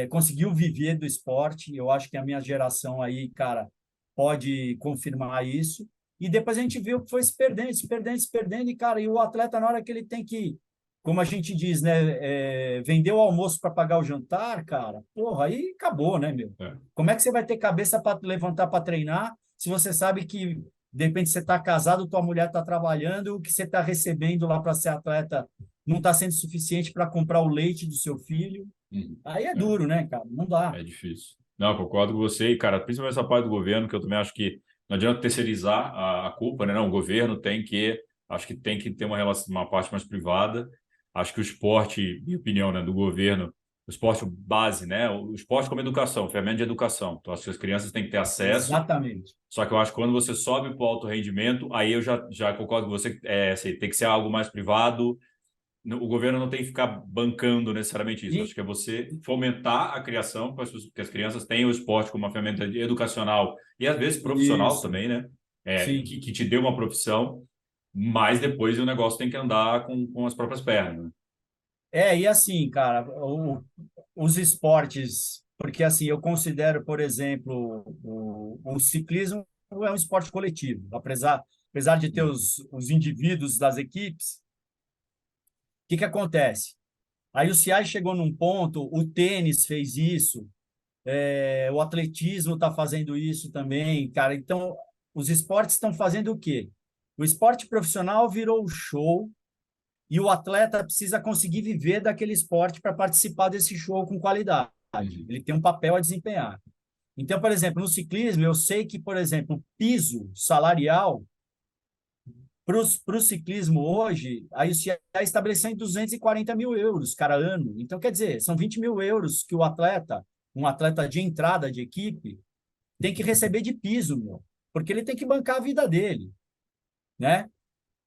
Conseguiu viver do esporte. Eu acho que a minha geração aí, cara, pode confirmar isso. E depois a gente viu que foi se perdendo, se perdendo, se perdendo. E, cara, e o atleta, na hora que ele tem que, como a gente diz, né? Vender o almoço para pagar o jantar, cara, porra, aí acabou, né, meu? É. Como é que você vai ter cabeça para levantar para treinar se você sabe que, de repente, você está casado, tua mulher está trabalhando, o que você está recebendo lá para ser atleta não está sendo suficiente para comprar o leite do seu filho? Uhum. Aí é É. duro, né, cara? Não dá. É difícil. Não, concordo com você. E, cara, principalmente essa parte do governo, que eu também acho que não adianta terceirizar a culpa, né? Não, o governo acho que tem que ter uma relação, uma parte mais privada. Acho que o esporte, minha opinião, né, do governo, o esporte base, né? O esporte como educação, ferramenta de educação. Então, acho que as crianças têm que ter acesso. Exatamente. Só que eu acho que quando você sobe para o alto rendimento, aí eu já concordo com você, assim, tem que ser algo mais privado, o governo não tem que ficar bancando necessariamente isso. Acho E que é você fomentar a criação para que as crianças tenham o esporte como uma ferramenta educacional e às vezes profissional isso, também, né? sim. Que te dê uma profissão, mas depois o negócio tem que andar com as próprias pernas, né? E assim, cara, os esportes, porque assim, eu considero, por exemplo, o ciclismo é um esporte coletivo, apesar de ter os indivíduos das equipes, o que que acontece? Aí o CI chegou num ponto, o tênis fez isso, o atletismo está fazendo isso também, cara. Então, os esportes estão fazendo o quê? O esporte profissional virou o show e o atleta precisa conseguir viver daquele esporte para participar desse show com qualidade. Uhum. Ele tem um papel a desempenhar. Então, por exemplo, no ciclismo, eu sei que, por exemplo, o piso salarial para o ciclismo hoje, a UCI estabeleceu em 240 mil euros, cada ano. Então, quer dizer, são 20 mil euros que o atleta, um atleta de entrada de equipe, tem que receber de piso, meu, porque ele tem que bancar a vida dele, né?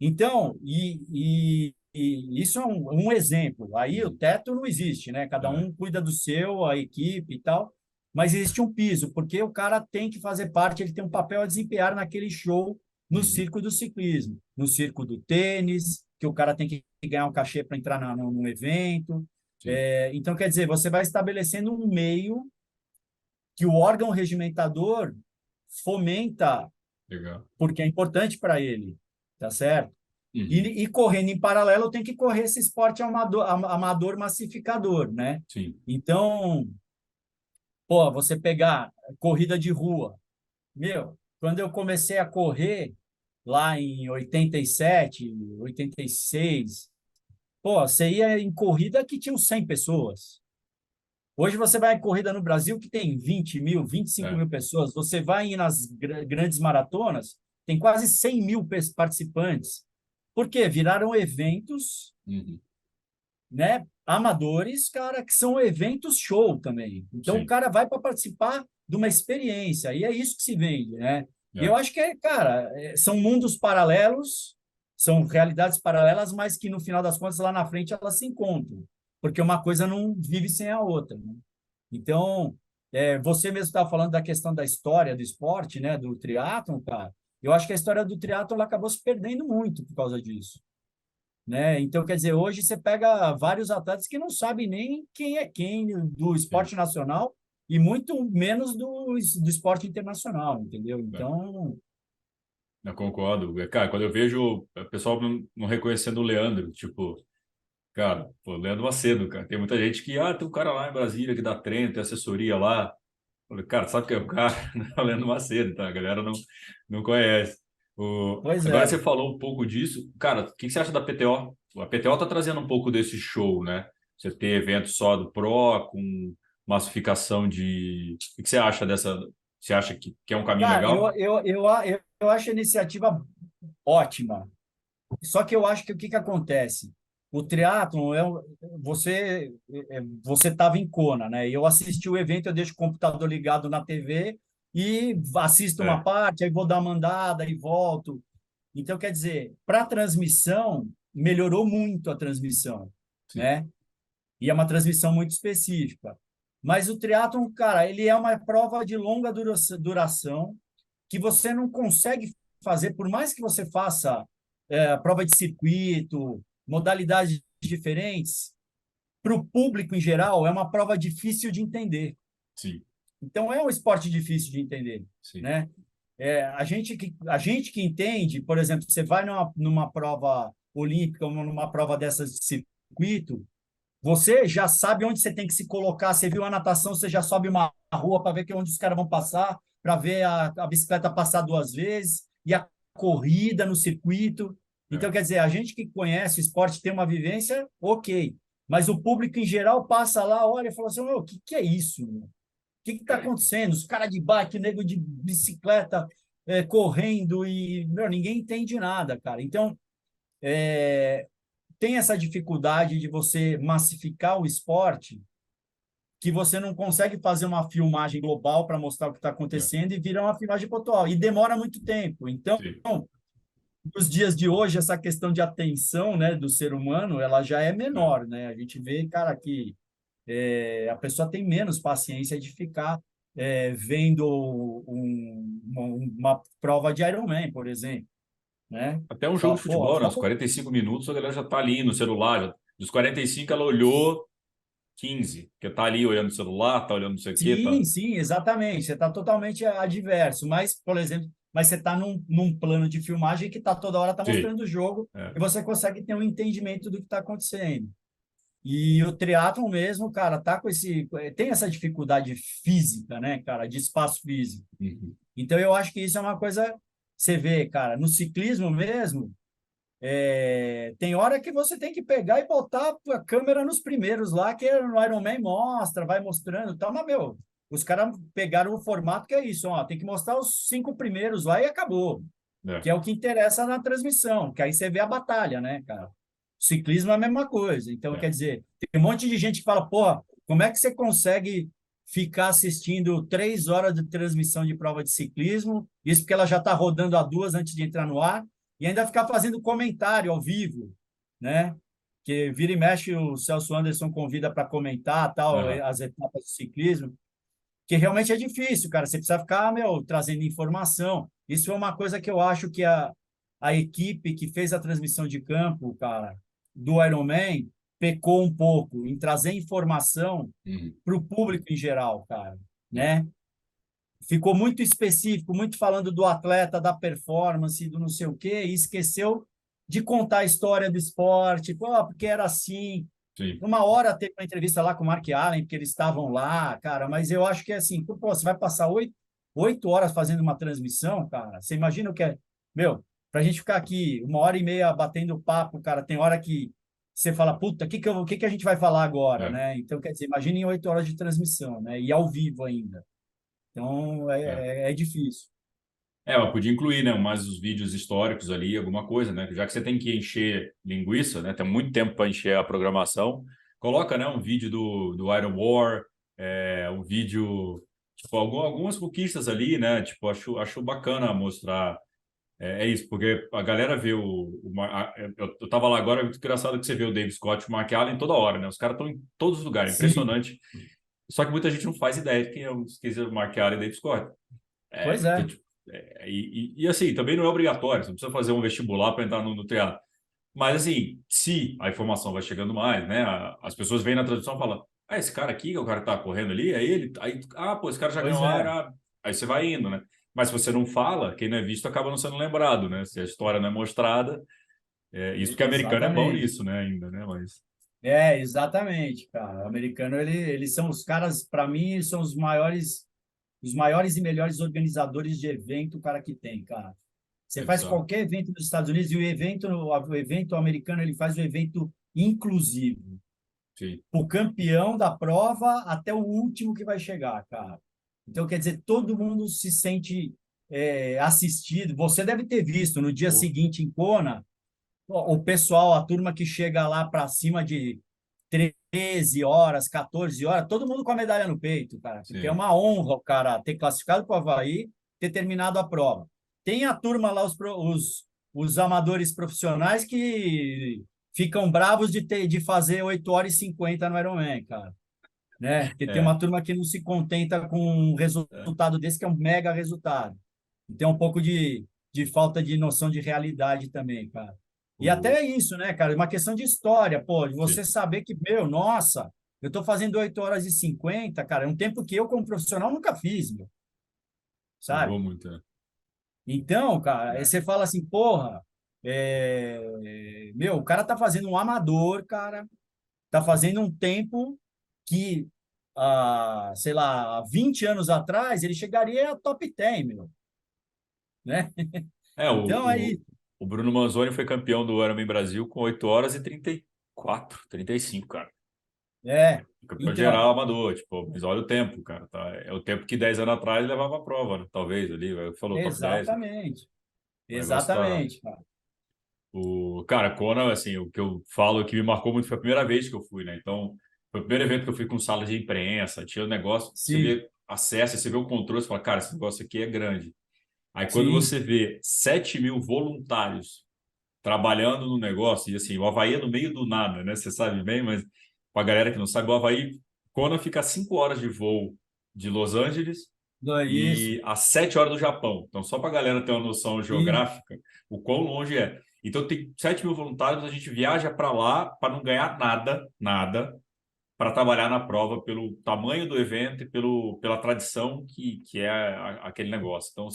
Então, e isso é um exemplo. Aí o Uhum. teto não existe, né? Cada É, um cuida do seu, a equipe e tal, mas existe um piso, porque o cara tem que fazer parte, ele tem um papel a desempenhar naquele show no Uhum. circo do ciclismo, no circo do tênis, que o cara tem que ganhar um cachê para entrar no evento. Sim, Então, quer dizer, você vai estabelecendo um meio que o órgão regimentador fomenta, legal. porque é importante para ele, tá certo? Uhum. E correndo em paralelo, tem que correr esse esporte amador massificador, né? Sim, Então, pô, você pegar corrida de rua. Meu, quando eu comecei a correr lá em 87, 86, pô, você ia em corrida que tinham 100 pessoas. Hoje você vai em corrida no Brasil que tem 20 mil, 25 é. mil pessoas. Você vai nas grandes maratonas, tem quase 100 mil participantes. Por quê? Viraram eventos, Uhum. né, amadores, cara, que são eventos show também. Então o Sim, cara vai para participar de uma experiência, e é isso que se vende, né? E eu é. acho que cara, são mundos paralelos, são realidades paralelas, mas que no final das contas lá na frente elas se encontram, porque uma coisa não vive sem a outra, né? Então, você mesmo estava falando da questão da história do esporte, né, do triatlon, cara. Eu acho que a história do triatlon ela acabou se perdendo muito por causa disso, né? Então, quer dizer, hoje você pega vários atletas que não sabem nem quem é quem do Sim, esporte nacional e muito menos do esporte internacional, entendeu? é. Então, Eu concordo. Cara, quando eu vejo o pessoal não reconhecendo o Leandro, tipo, cara, pô, Leandro Macedo, cara. Tem muita gente que, tem um cara lá em Brasília que dá treino, tem assessoria lá. Eu falei, cara, sabe quem é o cara? É o Leandro Macedo, tá? A galera não conhece. pois Agora é. você falou um pouco disso. Cara, o que você acha da PTO? A PTO tá trazendo um pouco desse show, né? Você ter evento só do Pro, com massificação de. O que você acha dessa? Você acha que é um caminho Cara, legal? eu acho a iniciativa ótima. Só que eu acho que o que que acontece? O triatlon você estava em Kona, né? Eu assisti o evento, eu deixo o computador ligado na TV e assisto uma É, parte, aí vou dar uma andada e volto. Então, quer dizer, para a transmissão, melhorou muito a transmissão, sim, né? E é uma transmissão muito específica. Mas o triatlon, cara, ele é uma prova de longa duração que você não consegue fazer, por mais que você faça prova de circuito, modalidades diferentes, para o público em geral, é uma prova difícil de entender. sim, Então, é um esporte difícil de entender, sim, né? A gente que entende, por exemplo, você vai numa prova olímpica, ou numa prova dessas de circuito, você já sabe onde você tem que se colocar. Você viu a natação, você já sobe uma rua para ver que onde os caras vão passar, para ver a bicicleta passar duas vezes, e a corrida no circuito. é, Então, quer dizer, a gente que conhece o esporte tem uma vivência, ok. Mas o público em geral passa lá, olha e fala assim: o que é isso? Meu? O que está acontecendo? Os caras de bike, nego de bicicleta correndo, e meu, ninguém entende nada, cara. Então, tem essa dificuldade de você massificar o esporte, que você não consegue fazer uma filmagem global para mostrar o que está é, acontecendo e virar uma filmagem pontual. E demora muito tempo. Então, sim, nos dias de hoje, essa questão de atenção, né, do ser humano, ela já é é. menor, né? A gente vê, cara, que a pessoa tem menos paciência de ficar vendo uma prova de Ironman, por exemplo, né? Até um jogo Fala, de pô, futebol, né? Uns vamos. 45 minutos, a galera já tá ali no celular. Dos 45, ela olhou 15, porque tá ali olhando o celular, tá olhando não sei o quê, tá. Sim, sim, exatamente. Você está totalmente adverso, mas, por exemplo, você está num plano de filmagem que está toda hora tá Sim, mostrando o jogo é, e você consegue ter um entendimento do que está acontecendo. E o triatlon mesmo, cara, tá com tem essa dificuldade física, né, cara, de espaço físico. uhum, Então eu acho que isso é uma coisa, você vê, cara, no ciclismo mesmo, tem hora que você tem que pegar e botar a câmera nos primeiros lá, que no Ironman mostra, vai mostrando e tal, mas, meu, os caras pegaram o formato que é isso, ó, tem que mostrar os 5 primeiros lá e acabou, é, que é o que interessa na transmissão, que aí você vê a batalha, né, cara? Ciclismo é a mesma coisa. Então, é, quer dizer, tem um monte de gente que fala, porra, como é que você consegue ficar assistindo 3 horas de transmissão de prova de ciclismo? Isso porque ela já está rodando a 2 antes de entrar no ar, e ainda ficar fazendo comentário ao vivo, né? Que vira e mexe o Celso Anderson convida para comentar tal aham, as etapas do ciclismo, que realmente é difícil, cara. Você precisa ficar, meu, trazendo informação. isso é uma coisa que eu acho que a equipe que fez a transmissão de campo, cara, do Ironman, pecou um pouco em trazer informação Uhum. para o público em geral, cara, É, né? Ficou muito específico, muito falando do atleta, da performance, do não sei o quê, e esqueceu de contar a história do esporte, pô, porque era assim. sim. Uma hora teve uma entrevista lá com o Mark Allen, porque eles estavam lá, cara, mas eu acho que é assim, pô, você vai passar 8 horas fazendo uma transmissão, cara, você imagina o que é, meu, para a gente ficar aqui 1 hora e meia batendo papo, cara, tem hora que você fala, puta, o que que a gente vai falar agora, É, né? Então, quer dizer, imagine em 8 horas de transmissão, né? E ao vivo ainda. Então, é. é difícil. Mas podia incluir, né, mais os vídeos históricos ali, alguma coisa, né? Já que você tem que encher linguiça, né? Tem muito tempo para encher a programação. Coloca, né, um vídeo do Iron War, um vídeo, tipo, algumas conquistas ali, né? Tipo, acho bacana mostrar. É isso, porque a galera vê eu tava lá agora, é muito engraçado que você vê o Dave Scott e o Mark Allen toda hora, né? Os caras estão em todos os lugares, Sim, impressionante. Só que muita gente não faz ideia de quem é o Mark Allen e Dave Scott. pois Então, é. tipo, assim, também não é obrigatório, você não precisa fazer um vestibular para entrar no teatro. Mas, assim, se a informação vai chegando mais, né? As pessoas vêm na tradução e falam: ah, esse cara aqui, que é o cara que tá correndo ali, é ele? Aí, pô, esse cara já Pois ganhou é, área. Aí você vai indo, né? Mas se você não fala, quem não é visto acaba não sendo lembrado, né? Se a história não é mostrada, isso porque americano é bom exatamente. nisso, né? Ainda, né? Mas, Exatamente, cara. O americano, eles são os caras, para mim, eles são os maiores e melhores organizadores de evento, cara, que tem, cara. Você é faz bizarro. qualquer evento nos Estados Unidos e o evento americano, ele faz o evento inclusivo. Sim. O campeão da prova até o último que vai chegar, cara. Então, quer dizer, todo mundo se sente assistido. Você deve ter visto no dia Pô, seguinte em Kona, o pessoal, a turma que chega lá para cima de 13 horas, 14 horas, todo mundo com a medalha no peito, cara, porque é sim. uma honra o cara ter classificado para o Havaí, ter terminado a prova. Tem a turma lá, os amadores profissionais que ficam bravos de fazer 8 horas e 50 no Ironman, cara. Né? Porque tem É, uma turma que não se contenta com um é. resultado desse, que é um mega resultado. E tem um pouco de falta de noção de realidade também, cara. E O, até isso, né, cara? Uma questão de história, pô, de sim. você saber que, meu, nossa, eu estou fazendo 8 horas e 50, cara, é um tempo que eu, como profissional, nunca fiz, meu, Mudou sabe? muito, né? Então, cara, aí É. você fala assim, porra, meu, o cara tá fazendo um amador, cara, tá fazendo um tempo que, sei lá, há 20 anos atrás, ele chegaria a top 10, meu, né? É, Então, o, aí, o, o Bruno Manzoni foi campeão do Ironman Brasil com 8 horas e 34, 35, cara. Campeão então, geral amador, tipo, mas olha o tempo, cara, tá? É o tempo que 10 anos atrás levava a prova, né? Talvez ali, falou top 10, né? exatamente, O negócio tá. exatamente, cara. Cara, Kona, assim, o que eu falo que me marcou muito foi a primeira vez que eu fui, né? Então, foi o primeiro evento que eu fui com sala de imprensa, tinha o negócio, você Sim, vê acesso, você vê o controle, você fala, cara, esse negócio aqui é grande. Aí quando sim, você vê 7.000 voluntários trabalhando no negócio, e assim, o Havaí é no meio do nada, né? Você sabe bem, mas para a galera que não sabe, o Havaí, Kona fica a 5 horas de voo de Los Angeles isso, e a 7 horas do Japão. Então, só para a galera ter uma noção sim, geográfica, o quão longe é. Então, tem 7.000 voluntários, a gente viaja para lá para não ganhar nada, nada, para trabalhar na prova pelo tamanho do evento e pela tradição que é aquele negócio. Então,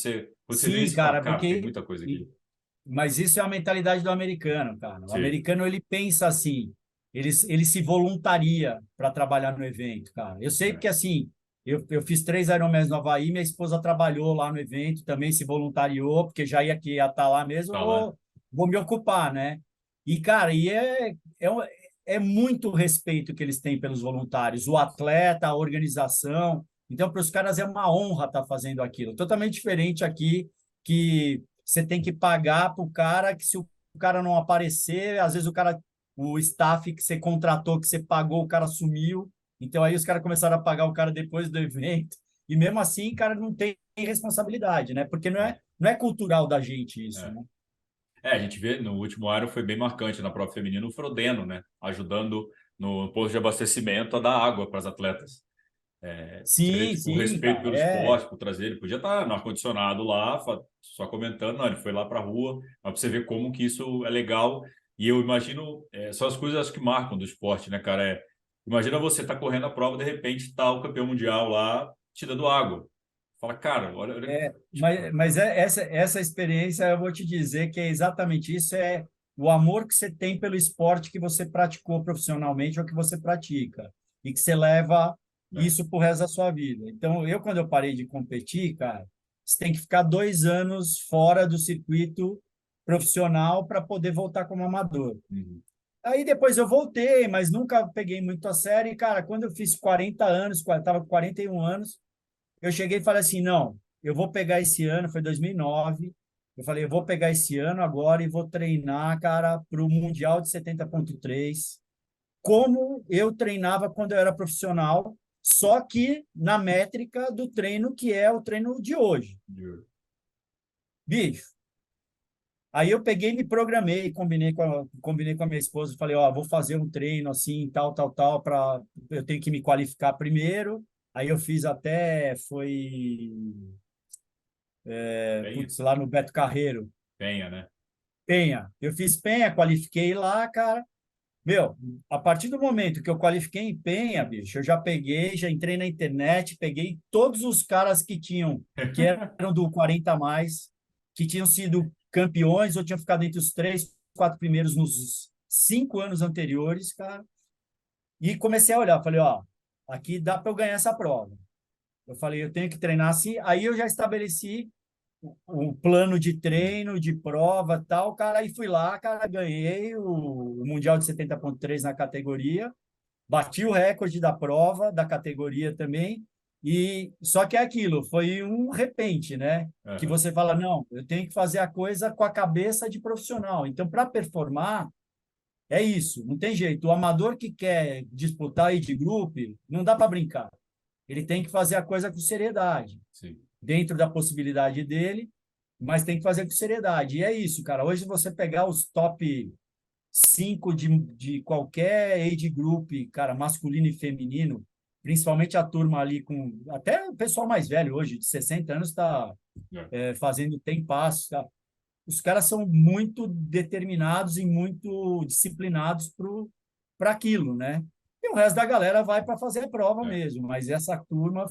quando você vê sim, isso, você fala, cara, cara, tem porque muita coisa aqui. mas isso é a mentalidade do americano, cara. O Sim, americano, ele pensa assim, ele se voluntaria para trabalhar no evento, cara. Eu sei é, porque, assim, eu fiz 3 Ironmans no Havaí, minha esposa trabalhou lá no evento, também se voluntariou, porque já ia estar lá mesmo, eu tá lá. vou me ocupar, né? E, cara, é muito respeito que eles têm pelos voluntários, o atleta, a organização. Então, para os caras é uma honra estar fazendo aquilo. Totalmente diferente aqui, que você tem que pagar para o cara, que se o cara não aparecer, às vezes o staff que você contratou, que você pagou, o cara sumiu. Então aí os caras começaram a pagar o cara depois do evento. E mesmo assim, cara, não tem responsabilidade, né? Porque não é cultural da gente É, isso, é. né? A gente vê no último ano foi bem marcante na prova feminina o Frodeno, né? Ajudando no posto de abastecimento a dar água para as atletas. Seria Sim, tipo sim, respeito cara. pelo esporte, por trazer. Ele podia estar no ar-condicionado lá, só comentando, não, ele foi lá para a rua, mas para você ver como que isso é legal. E eu imagino, são as coisas acho que marcam do esporte, né, cara? Imagina você tá correndo a prova, de repente tá o campeão mundial lá te dando água. Fala, cara, olha, tipo, Essa experiência, eu vou te dizer que é exatamente isso, é o amor que você tem pelo esporte que você praticou profissionalmente ou que você pratica, e que você leva né? isso pro resto da sua vida. Então, quando eu parei de competir, cara, você tem que ficar 2 anos fora do circuito profissional para poder voltar como amador. Uhum. Aí depois eu voltei, mas nunca peguei muito a sério. E, cara, quando eu fiz 40 anos, estava com 41 anos, eu cheguei e falei assim, não, eu vou pegar esse ano, foi 2009, eu falei, eu vou pegar esse ano agora e vou treinar, cara, para o Mundial de 70,3, como eu treinava quando eu era profissional, só que na métrica do treino, que é o treino de hoje. Bicho, aí eu peguei, me programei, combinei com a minha esposa, falei, ó, vou fazer um treino assim, tal, tal, tal, para eu tenho que me qualificar primeiro. Aí eu fiz até, foi Penha, putz, lá no Beto Carreiro, Penha, né? Penha. Eu fiz Penha, qualifiquei lá, cara. Meu, a partir do momento que eu qualifiquei em Penha, bicho, eu já peguei, já entrei na internet, peguei todos os caras que eram do 40 a mais, que tinham sido campeões ou tinham ficado entre os 3, 4 primeiros nos 5 anos anteriores, cara. E comecei a olhar, falei, ó, aqui dá para eu ganhar essa prova. Eu falei, eu tenho que treinar assim. Aí eu já estabeleci o plano de treino, de prova, tal, cara, aí fui lá, cara, ganhei o Mundial de 70,3 na categoria, bati o recorde da prova, da categoria também, e só que é aquilo, foi um repente, né? Que Aham. você fala, não, eu tenho que fazer a coisa com a cabeça de profissional. Então, para performar, é isso, não tem jeito. O amador que quer disputar aí de grupo, não dá para brincar. Ele tem que fazer a coisa com seriedade, Sim. dentro da possibilidade dele, mas tem que fazer com seriedade. E é isso, cara. Hoje você pegar os top 5 de qualquer age group, cara, masculino e feminino, principalmente a turma ali com. Até o pessoal mais velho hoje, de 60 anos, está É. fazendo tem passos. Tá? Os caras são muito determinados e muito disciplinados para aquilo, né? E o resto da galera vai para fazer a prova É. mesmo, mas essa turma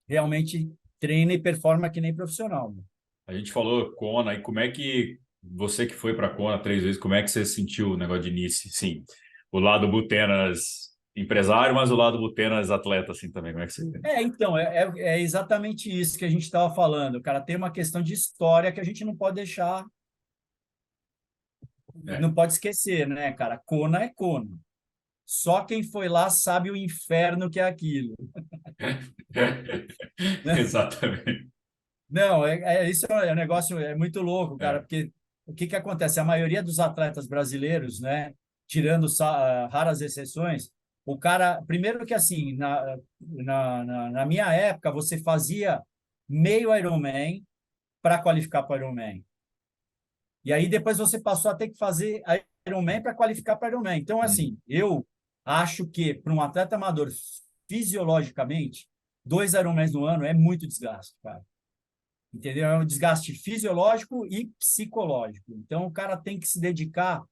realmente treina e performa que nem profissional. Né? A gente falou Kona, e como é que você que foi para Kona 3 vezes, como é que você sentiu o negócio de início? Sim, o lado Butenas empresário, mas o lado Butenas atleta, assim, também, como é que você... Então, é exatamente isso que a gente estava falando. Cara, tem uma questão de história que a gente não pode deixar, É. não pode esquecer, né, cara? Kona é Kona. Só quem foi lá sabe o inferno que é aquilo. Né? Exatamente. Não, isso é um negócio é muito louco, cara, É. porque o que que acontece? A maioria dos atletas brasileiros, né, tirando raras exceções, o cara, primeiro que assim, na minha época, você fazia meio Ironman para qualificar para Ironman. E aí depois você passou a ter que fazer Ironman para qualificar para Ironman. Então, Uhum. assim, eu acho que para um atleta amador, fisiologicamente, 2 Ironmans no ano é muito desgaste, cara. Entendeu? É um desgaste fisiológico e psicológico. Então, o cara tem que se dedicar.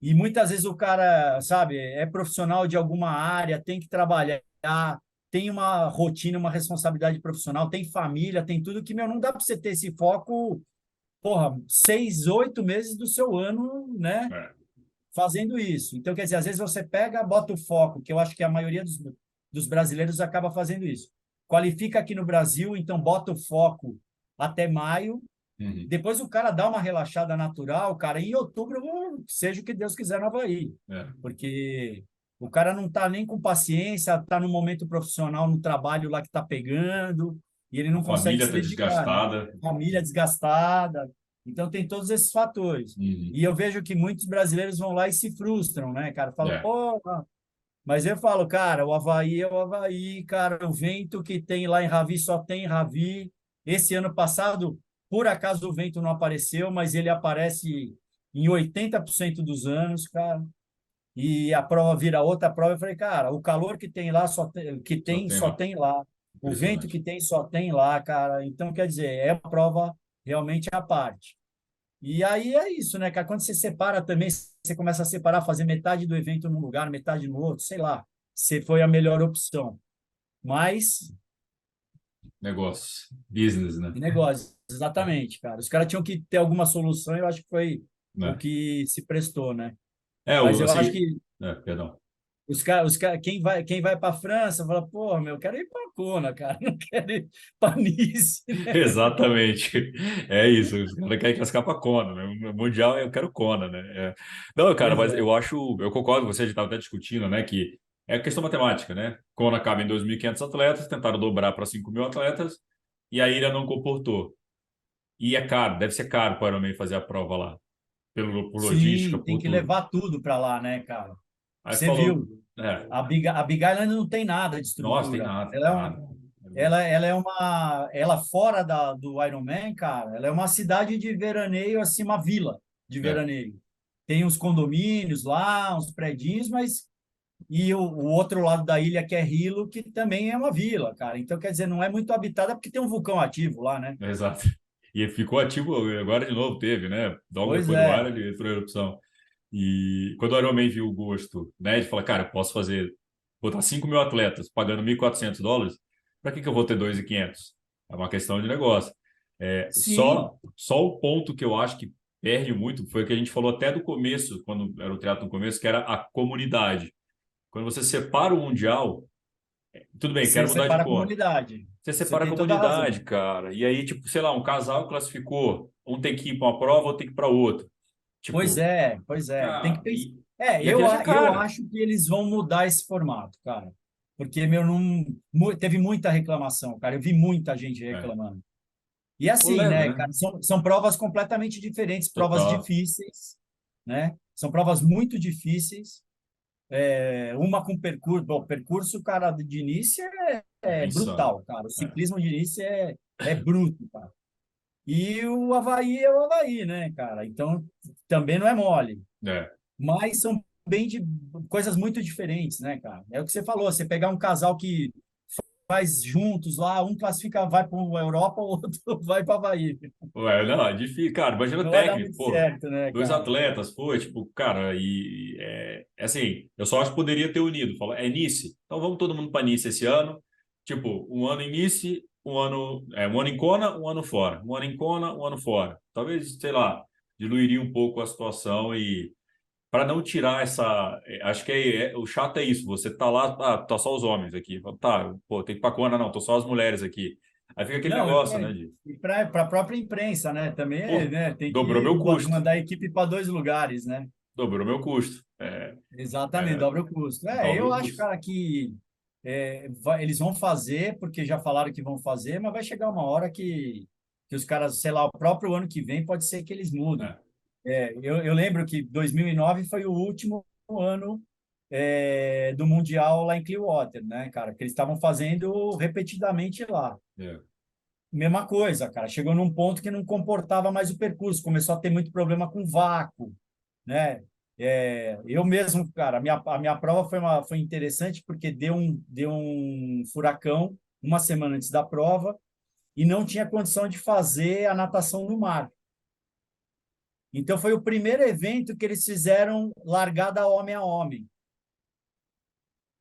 E muitas vezes o cara, sabe, é profissional de alguma área, tem que trabalhar, tem uma rotina, uma responsabilidade profissional, tem família, tem tudo que, meu, não dá para você ter esse foco, porra, 6, 8 meses do seu ano, né, É. fazendo isso. Então, quer dizer, às vezes você pega, bota o foco, que eu acho que a maioria dos brasileiros acaba fazendo isso. Qualifica aqui no Brasil, então bota o foco até maio, Uhum. depois o cara dá uma relaxada natural, cara, em outubro, seja o que Deus quiser no Havaí. É. Porque o cara não está nem com paciência, está no momento profissional, no trabalho lá que está pegando, e ele A não consegue família se tá dedicar, né? desgastada. Família desgastada. Então tem todos esses fatores. Uhum. E eu vejo que muitos brasileiros vão lá e se frustram, né, cara? Falam, É. pô, mas eu falo, cara, o Havaí é o Havaí, cara, o vento que tem lá em Ravi só tem em Ravi. Esse ano passado, por acaso, o vento não apareceu, mas ele aparece em 80% dos anos, cara. e a prova vira outra prova. Eu falei, cara, o calor que tem lá Só tem só lá. tem lá. O vento que Impressionante. tem só tem lá, cara. Então, quer dizer, é uma prova realmente à parte. E aí é isso, né, cara? Quando você separa também, você começa a separar, fazer metade do evento num lugar, metade no outro, sei lá. Você foi a melhor opção. Mas, Negócio. Business, né? negócio, exatamente, cara. Os caras tinham que ter alguma solução, e eu acho que foi o Né? que se prestou, né? Mas O, eu acho assim, que perdão. quem vai para a França fala, pô, meu, eu quero ir para Kona, cara, não quero ir para Nice, né? Exatamente. É isso. Os caras querem classificar para Kona, né? O Mundial eu quero Kona, né? Não, cara, Pois mas é. eu concordo com você, a gente estava até discutindo, né, que é questão matemática, né? Kona acaba em 2.500 atletas, tentaram dobrar para 5.000 atletas e a ilha não comportou. E é caro, deve ser caro para o Ironman fazer a prova lá, por logística, Sim, tem por que tudo. levar tudo para lá, né, cara? Aí Você falou, viu, é, A Big Island não tem nada de nossa, tem estrutura. nada, Ela é nada. ela fora do Ironman, cara, ela é uma cidade de veraneio, assim, uma vila de É, veraneio. Tem uns condomínios lá, uns predinhos, mas o outro lado da ilha, que é Hilo, que também é uma vila, cara. Então, quer dizer, não é muito habitada porque tem um vulcão ativo lá, né? exato. E ficou ativo agora de novo, teve, né? Logo Pois depois do ar é. ele entrou em erupção. E quando o Ironman viu o gosto, né, de falar, cara, eu posso botar 5.000 atletas pagando US$ 1.400, para que que eu vou ter 2.500? É uma questão de negócio. Sim, Só o ponto que eu acho que perde muito foi o que a gente falou até do começo, quando era o triatlo no começo, que era a comunidade. Quando você separa o mundial, tudo bem, você quero mudar de separa a cor. comunidade. Você Você separa a tem toda a razão. comunidade, cara. E aí, tipo, sei lá, um casal classificou, um tem que ir para uma prova, outro tem que ir para outra. Tipo, Pois é. Tem que cara, pensar. e a viagem é Eu cara. acho que eles vão mudar esse formato, cara. Porque, meu, não, teve muita reclamação, cara. Eu vi muita gente É. reclamando. E Ou assim, leva, né, né? cara, são provas completamente diferentes, provas Total. difíceis, né? São provas muito difíceis. Uma com percurso. Bom, percurso, cara, de início É é insano. brutal, cara. O É. ciclismo de início é bruto, cara. E o Havaí é o Havaí, né, cara? Então, também não é mole. É. Mas são bem de coisas muito diferentes, né, cara? É o que você falou, você pegar um casal que faz juntos lá, um classifica, vai para a Europa, o outro vai para o Havaí. Ué, não, é difícil. Cara, imagina o Não vai dar técnico, muito pô. certo, né, Dois cara? atletas, foi, tipo, cara, é assim, eu só acho que poderia ter unido. Falou, é Nice? Então vamos todo mundo para Nice esse ano. Tipo, um ano em Nice, um ano em Kona, um ano fora. Um ano em Kona, um ano fora. Talvez, sei lá, diluiria um pouco a situação e para não tirar essa. Acho que o chato é isso. Você tá lá, tá só os homens aqui. Tá, pô, tem que ir pra Kona, não, tô só as mulheres aqui. Aí fica aquele Não, negócio, né, de, e para a própria imprensa, né? Também pô, né, tem dobrou que meu custo. mandar a equipe para dois lugares, né? Dobrou meu custo. Exatamente, É, dobra o custo. dobra Eu o acho, custo. cara, que eles vão fazer, porque já falaram que vão fazer, mas vai chegar uma hora que os caras, sei lá, o próprio ano que vem pode ser que eles mudem. É, Eu lembro que 2009 foi o último ano do Mundial lá em Clearwater, né, cara? Que eles estavam fazendo repetidamente lá. é. Mesma coisa, cara. Chegou num ponto que não comportava mais o percurso, começou a ter muito problema com vácuo, né? Eu mesmo, cara, a minha prova foi interessante porque deu um furacão uma semana antes da prova e não tinha condição de fazer a natação no mar. Então, foi o primeiro evento que eles fizeram largada homem a homem.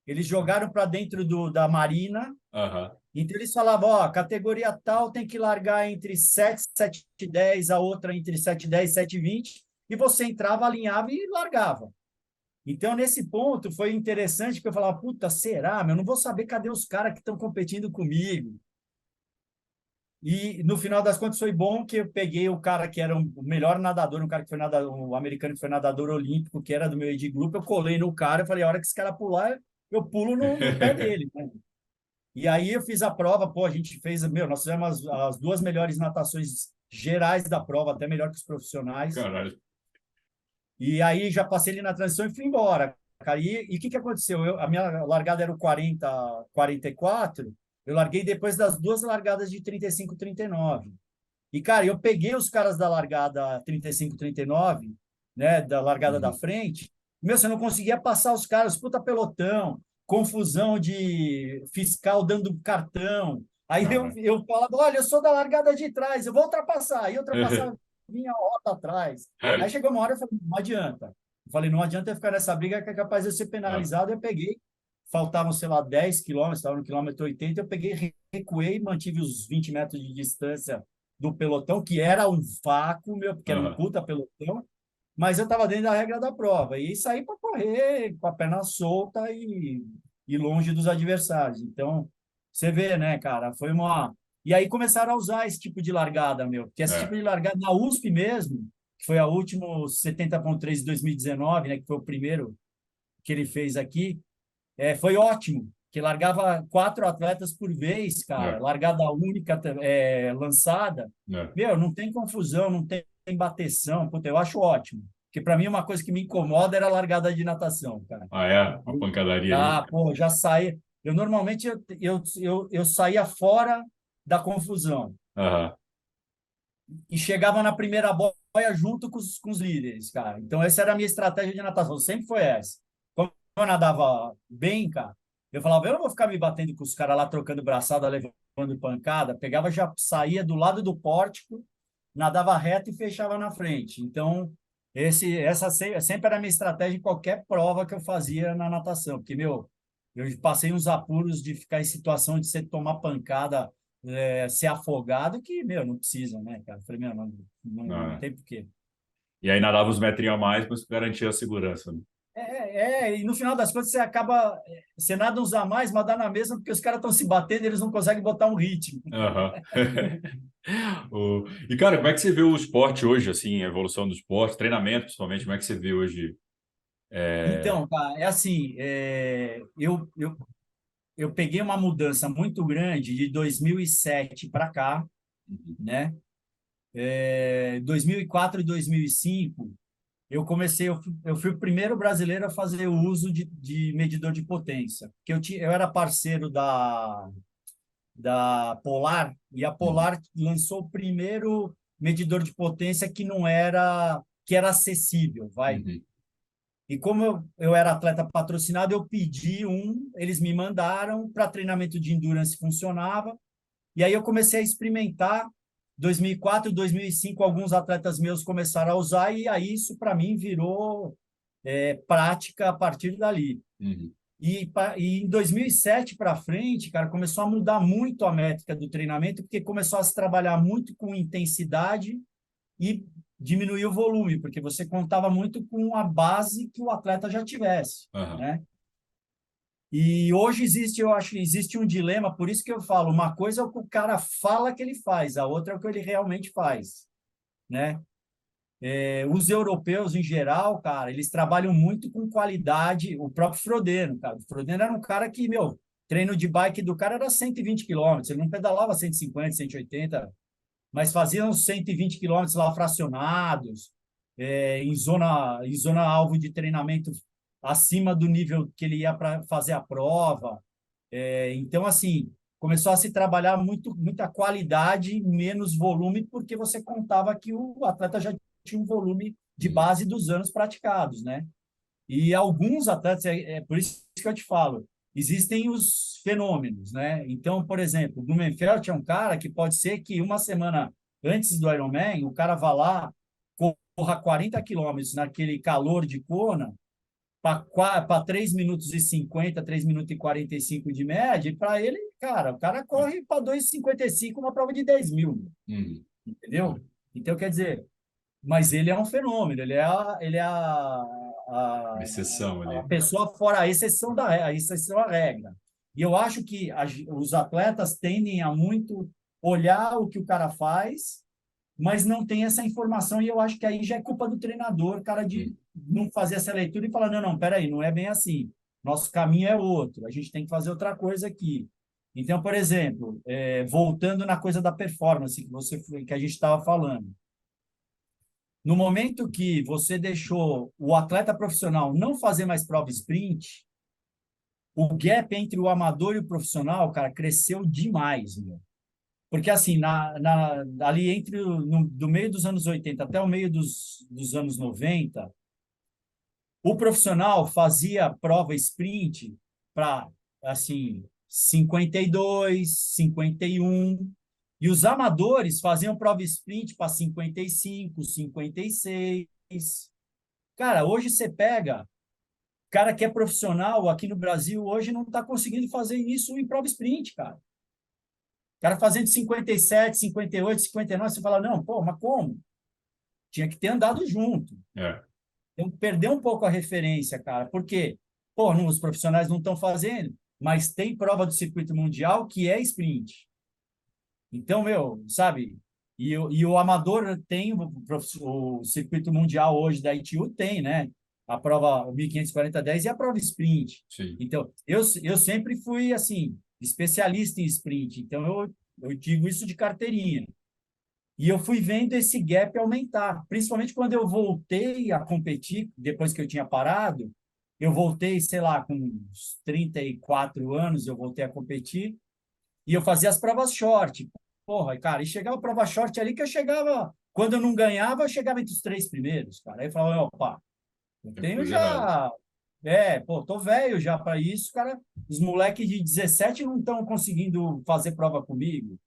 Eles jogaram para dentro da marina. Aham. Então, eles falavam, ó, categoria tal tem que largar entre 7 7 e 10, a outra entre 7 e 10 7 e 20, e você entrava, alinhava e largava. Então, nesse ponto, foi interessante, porque eu falava, puta, será? Meu, eu não vou saber cadê os caras que estão competindo comigo. E, no final das contas, foi bom que eu peguei o cara que era o melhor nadador, um cara que foi nadador, um americano que foi nadador olímpico, que era do meu age group, eu colei no cara, eu falei, a hora que esse cara pular, eu pulo no pé dele, né? E aí eu fiz a prova, pô, a gente fez, meu, nós fizemos as duas melhores natações gerais da prova, até melhor que os profissionais. Caralho. E aí já passei ali na transição e fui embora, cara. E o que que aconteceu? A minha largada era o 40, 44. Eu larguei depois das duas largadas de 35, 39. E, cara, eu peguei os caras da largada 35, 39, né, da largada da Uhum. frente, Meu, você não conseguia passar os caras, puta pelotão, confusão de fiscal dando cartão. Aí Aham. eu falava, olha, eu sou da largada de trás, eu vou ultrapassar. Aí eu ultrapassava, vinha a rota atrás. Aí chegou uma hora, eu falei, não adianta. Eu falei, não adianta eu ficar nessa briga que é capaz de eu ser Ah, penalizado. Eu peguei, faltavam, sei lá, 10 quilômetros, estava no quilômetro 80, eu peguei, recuei, mantive os 20 metros de distância do pelotão, que era um vácuo, meu, porque era um aham. puta pelotão, mas eu estava dentro da regra da prova. E saí para correr com a perna solta e longe dos adversários. Então, você vê, né, cara? Foi uma. E aí começaram a usar esse tipo de largada, meu. Porque esse tipo É. de largada, na USP mesmo, que foi a última 70.3 de 2019, né, que foi o primeiro que ele fez aqui, foi ótimo. Que largava 4 atletas por vez, cara. É. Largada única, lançada. É. Meu, não tem confusão, não tem bateção. Puta, eu acho ótimo. Porque para mim uma coisa que me incomoda era a largada de natação, cara. Ah, é? A pancadaria aí. Ah, pô, já saí. Eu normalmente eu saía fora da confusão Aham. e chegava na primeira boia junto com os líderes, cara. Então essa era a minha estratégia de natação, sempre foi essa. Como eu nadava bem, cara, eu falava, eu não vou ficar me batendo com os caras lá trocando braçada, levando pancada. Pegava, já saía do lado do pórtico, nadava reto e fechava na frente. Então essa sempre era a minha estratégia em qualquer prova que eu fazia na natação, porque meu, eu passei uns apuros de ficar em situação de você tomar pancada, ser afogado, que, meu, não precisa, né, cara? Eu falei, meu, não Ah, tem porquê. e aí nadava uns metrinhos a mais, mas garantia a segurança, né? E no final das contas você acaba, você nada usar mais, mas dá na mesma, porque os caras estão se batendo e eles não conseguem botar um ritmo. Aham. E, cara, como é que você vê o esporte hoje, assim, a evolução do esporte, treinamento, principalmente, como é que você vê hoje? É... Então, cara, é assim, eu peguei uma mudança muito grande de 2007 para cá, né? 2004 e 2005, eu fui o primeiro brasileiro a fazer o uso de medidor de potência, porque eu era parceiro da Polar, e a Uhum, Polar lançou o primeiro medidor de potência que era acessível, vai. uhum, E como eu era atleta patrocinado, eu pedi eles me mandaram para treinamento de endurance, funcionava, e aí eu comecei a experimentar. 2004, 2005, alguns atletas meus começaram a usar, e aí isso para mim virou prática a partir dali. uhum, E em 2007 para frente, cara, começou a mudar muito a métrica do treinamento, porque começou a se trabalhar muito com intensidade e diminuir o volume, porque você contava muito com a base que o atleta já tivesse, aham, né? E hoje existe, eu acho, existe um dilema, por isso que eu falo, uma coisa é o que o cara fala que ele faz, a outra é o que ele realmente faz, né? Os europeus, em geral, cara, eles trabalham muito com qualidade. O próprio Frodeno, cara. O Frodeno era um cara que, meu, treino de bike do cara era 120 quilômetros. Ele não pedalava 150, 180, mas fazia uns 120 quilômetros lá fracionados, em zona alvo de treinamento acima do nível que ele ia para fazer a prova. Então, assim, começou a se trabalhar muita qualidade, menos volume, porque você contava que o atleta já tinha um volume de uhum, base dos anos praticados, né? E alguns atletas, por isso que eu te falo, existem os fenômenos, né? Então, por exemplo, o Blumenfeld é um cara que pode ser que uma semana antes do Ironman, o cara vá lá, corra 40 quilômetros naquele calor de Kona, para 3 minutos e 50, 3 minutos e 45 de média, e para ele, cara, o cara corre para 2,55 uma prova de 10 mil, uhum. entendeu? Então, quer dizer, mas ele é um fenômeno, Uma exceção a ali. pessoa fora a exceção a exceção à regra. E eu acho que os atletas tendem a muito olhar o que o cara faz, mas não tem essa informação, e eu acho que aí já é culpa do treinador, cara, de Uhum, não fazer essa leitura e falar, não, peraí, não é bem assim, nosso caminho é outro, a gente tem que fazer outra coisa aqui. Então, por exemplo, voltando na coisa da performance que a gente estava falando, no momento que você deixou o atleta profissional não fazer mais prova sprint, o gap entre o amador e o profissional, cara, cresceu demais, meu. Porque, assim, ali do meio dos anos 80 até o meio dos anos 90, O profissional fazia prova sprint para, assim, 52, 51, e os amadores faziam prova sprint para 55, 56. Cara, hoje você pega, cara que é profissional aqui no Brasil, hoje não está conseguindo fazer isso em prova sprint, cara. O cara fazendo 57, 58, 59, você fala, não, pô, mas como? Tinha que ter andado junto. É, Então, perder um pouco a referência, cara, porque, pô, os profissionais não estão fazendo, mas tem prova do circuito mundial que é sprint. Então, meu, sabe? E o amador tem, o circuito mundial hoje da ITU tem, né? A prova, o 1540-10 e a prova sprint. sim. Então, eu sempre fui, assim, especialista em sprint. Então, eu digo isso de carteirinha. E eu fui vendo esse gap aumentar, principalmente quando eu voltei a competir, depois que eu tinha parado, eu voltei, sei lá, com uns 34 anos, eu voltei a competir, e eu fazia as provas short. Porra, cara, e chegava a prova short ali que eu chegava, quando eu não ganhava, eu chegava entre os três primeiros, cara. Aí eu falava, opa, eu É tenho coisa errada. já. Pô, tô velho já para isso, cara. Os moleques de 17 não estão conseguindo fazer prova comigo,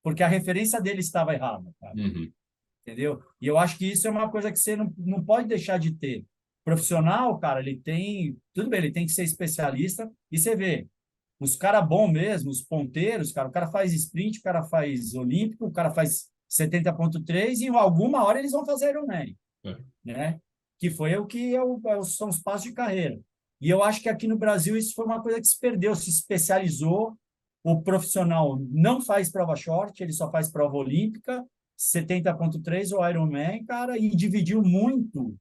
porque a referência dele estava errada, cara, Uhum. entendeu? E eu acho que isso é uma coisa que você não pode deixar de ter. Profissional, cara, ele tem. Tudo bem, ele tem que ser especialista, e você vê. Os caras bons mesmo, os ponteiros, cara, o cara faz sprint, o cara faz olímpico, o cara faz 70,3 e em alguma hora eles vão fazer Ironman, É. né? Que foi o que são os passos de carreira. E eu acho que aqui no Brasil isso foi uma coisa que se perdeu, se especializou. O profissional não faz prova short, ele só faz prova olímpica, 70,3 ou Ironman, cara, e dividiu muito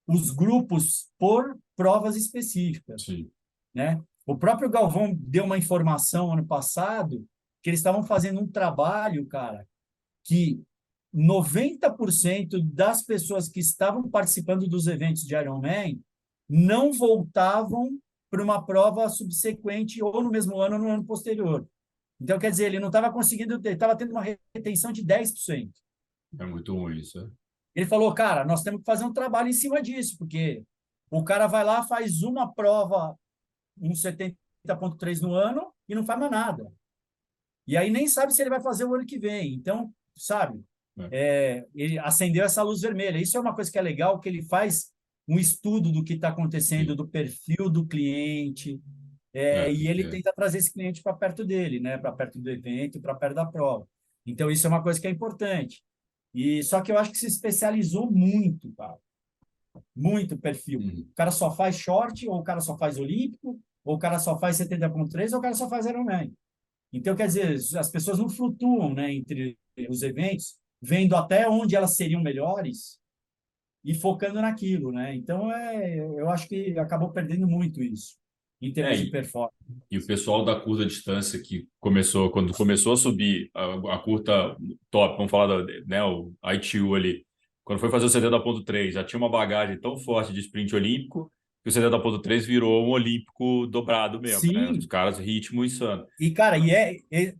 os grupos por provas específicas, Sim. né? O próprio Galvão deu uma informação ano passado que eles estavam fazendo um trabalho, cara, que 90% das pessoas que estavam participando dos eventos de Ironman não voltavam para uma prova subsequente ou no mesmo ano ou no ano posterior. Então, quer dizer, ele não estava conseguindo ter, estava tendo uma retenção de 10%. É muito ruim isso. É. Ele falou, cara, nós temos que fazer um trabalho em cima disso, porque o cara vai lá, faz uma prova, um 70,3 no ano e não faz mais nada. E aí nem sabe se ele vai fazer o ano que vem. Então, sabe, É. ele acendeu essa luz vermelha. Isso é uma coisa que é legal, que ele faz um estudo do que está acontecendo, Sim. do perfil do cliente, É, e ele é. tenta trazer esse cliente para perto dele, né? Para perto do evento, para perto da prova. Então, isso é uma coisa que é importante. E só que eu acho que se especializou muito, cara. Muito perfil. Uhum. O cara só faz short, ou o cara só faz olímpico, ou o cara só faz 70,3, ou o cara só faz Ironman. Então, quer dizer, as pessoas não flutuam, né, entre os eventos, vendo até onde elas seriam melhores e focando naquilo, né? Então, eu acho que acabou perdendo muito isso, em É, termos de performance. e o pessoal da curta distância que começou, quando começou a subir a curta top, vamos falar da, né, o ITU ali, quando foi fazer o 70,3, já tinha uma bagagem tão forte de sprint olímpico que o 70,3 virou um olímpico dobrado mesmo, né? Os Sim, caras, ritmo insano. e, cara, é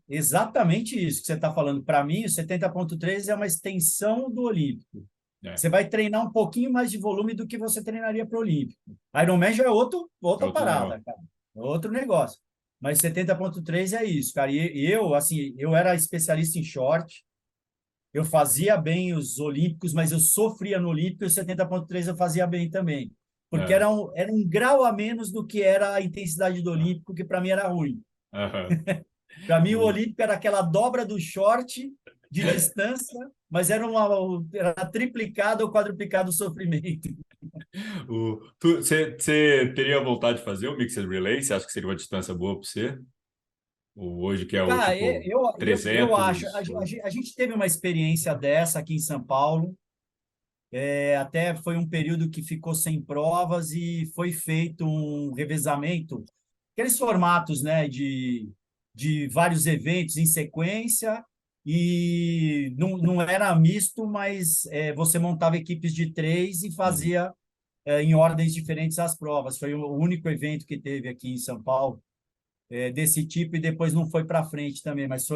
exatamente isso que você está falando. Para mim, o 70,3 é uma extensão do Olímpico. É, Você vai treinar um pouquinho mais de volume do que você treinaria para o Olímpico. Ironman já é é outra outro parada, negócio. cara. É outro negócio. Mas 70,3 é isso, cara. E eu, assim, eu era especialista em short, eu fazia bem os Olímpicos, mas eu sofria no Olímpico e o 70,3 eu fazia bem também. Porque É, era um grau a menos do que era a intensidade do Olímpico, que para mim era ruim. aham. Para mim, o O, Olímpico era aquela dobra do short de distância, mas era triplicado ou quadruplicado o sofrimento. você teria vontade de fazer o Mixed Relay? Você acha que seria uma distância boa para você? Ou hoje que é o Cara, tipo eu acho. 300? A gente teve uma experiência dessa aqui em São Paulo. Até foi um período que ficou sem provas e foi feito um revezamento, aqueles formatos, né, de vários eventos em sequência. E não era misto, mas você montava equipes de três e Uhum. fazia em ordens diferentes as provas. Foi o único evento que teve aqui em São Paulo desse tipo, e depois não foi para frente também, mas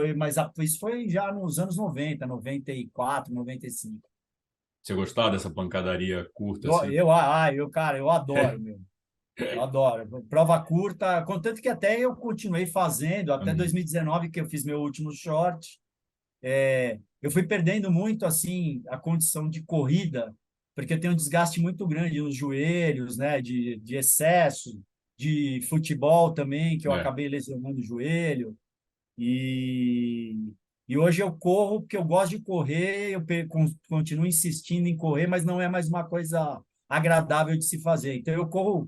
isso foi já nos anos 90, 94, 95. Você gostar dessa pancadaria curta Eu, assim? eu, cara, eu adoro, meu. Eu adoro. Prova curta, contanto que até eu continuei fazendo, até Uhum. 2019, que eu fiz meu último short. Eu fui perdendo muito, assim, a condição de corrida, porque eu tenho um desgaste muito grande nos joelhos, né, de excesso, de futebol também, que eu É, acabei lesionando o joelho. E, e hoje eu corro porque eu gosto de correr, continuo insistindo em correr, mas não é mais uma coisa agradável de se fazer. Então eu corro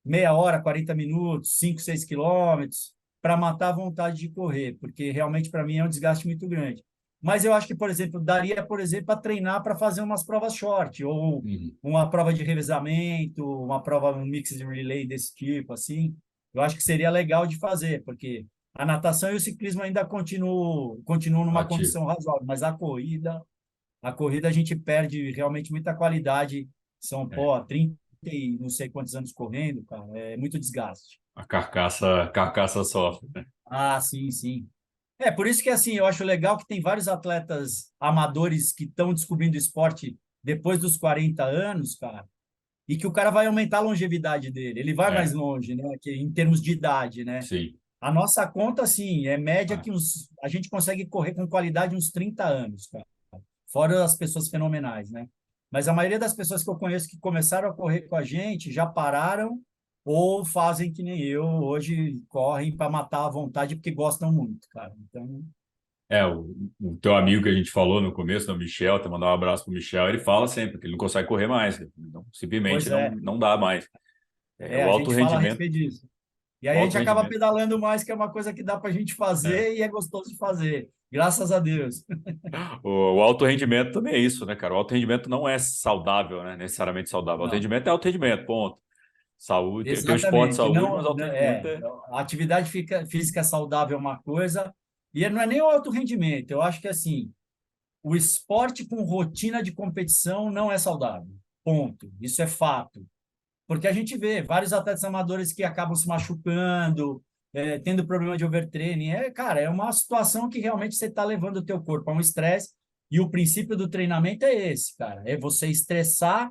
meia hora, 40 minutos, 5, 6 quilômetros, para matar a vontade de correr, porque realmente para mim é um desgaste muito grande. Mas eu acho que, por exemplo, daria, por exemplo, para treinar para fazer umas provas short, ou uhum. uma prova de revezamento, uma prova, um mixed relay desse tipo, assim. Eu acho que seria legal de fazer, porque a natação e o ciclismo ainda continuam numa Ativo. condição razoável, mas a corrida a gente perde realmente muita qualidade. São, É. pô, 30 e não sei quantos anos correndo, cara, é muito desgaste. A carcaça sofre, né? Ah, sim, sim. Por isso que assim, eu acho legal que tem vários atletas amadores que estão descobrindo o esporte depois dos 40 anos, cara, e que o cara vai aumentar a longevidade dele, ele vai mais É, longe, né, que em termos de idade, né? sim. A nossa conta, assim, é média Ah, que a gente consegue correr com qualidade uns 30 anos, cara. Fora as pessoas fenomenais, né? Mas a maioria das pessoas que eu conheço que começaram a correr com a gente já pararam ou fazem que nem eu, hoje correm para matar à vontade porque gostam muito, cara. Então, o teu amigo que a gente falou no começo, o Michel, até mandar um abraço pro Michel, ele fala sempre que ele não consegue correr mais, então, simplesmente pois não, é, não dá mais. O a alto gente fala a rendimento, respeito disso. E o aí a alto gente acaba rendimento, pedalando mais, que é uma coisa que dá para a gente é. fazer e é gostoso de fazer. Graças a Deus. O alto rendimento também é isso, né, cara? O alto rendimento não é saudável, né? Necessariamente saudável. O alto Não. rendimento é alto rendimento, ponto. Saúde, tem o esporte de Exatamente. saúde, mas Não, alto rendimento é. a atividade física saudável é uma coisa, e não é nem o alto rendimento. Eu acho que assim, o esporte com rotina de competição não é saudável. Ponto. Isso é fato. Porque a gente vê vários atletas amadores que acabam se machucando, tendo problema de overtraining. Cara, é uma situação que realmente você está levando o teu corpo a um estresse. E o princípio do treinamento é esse, cara. É você estressar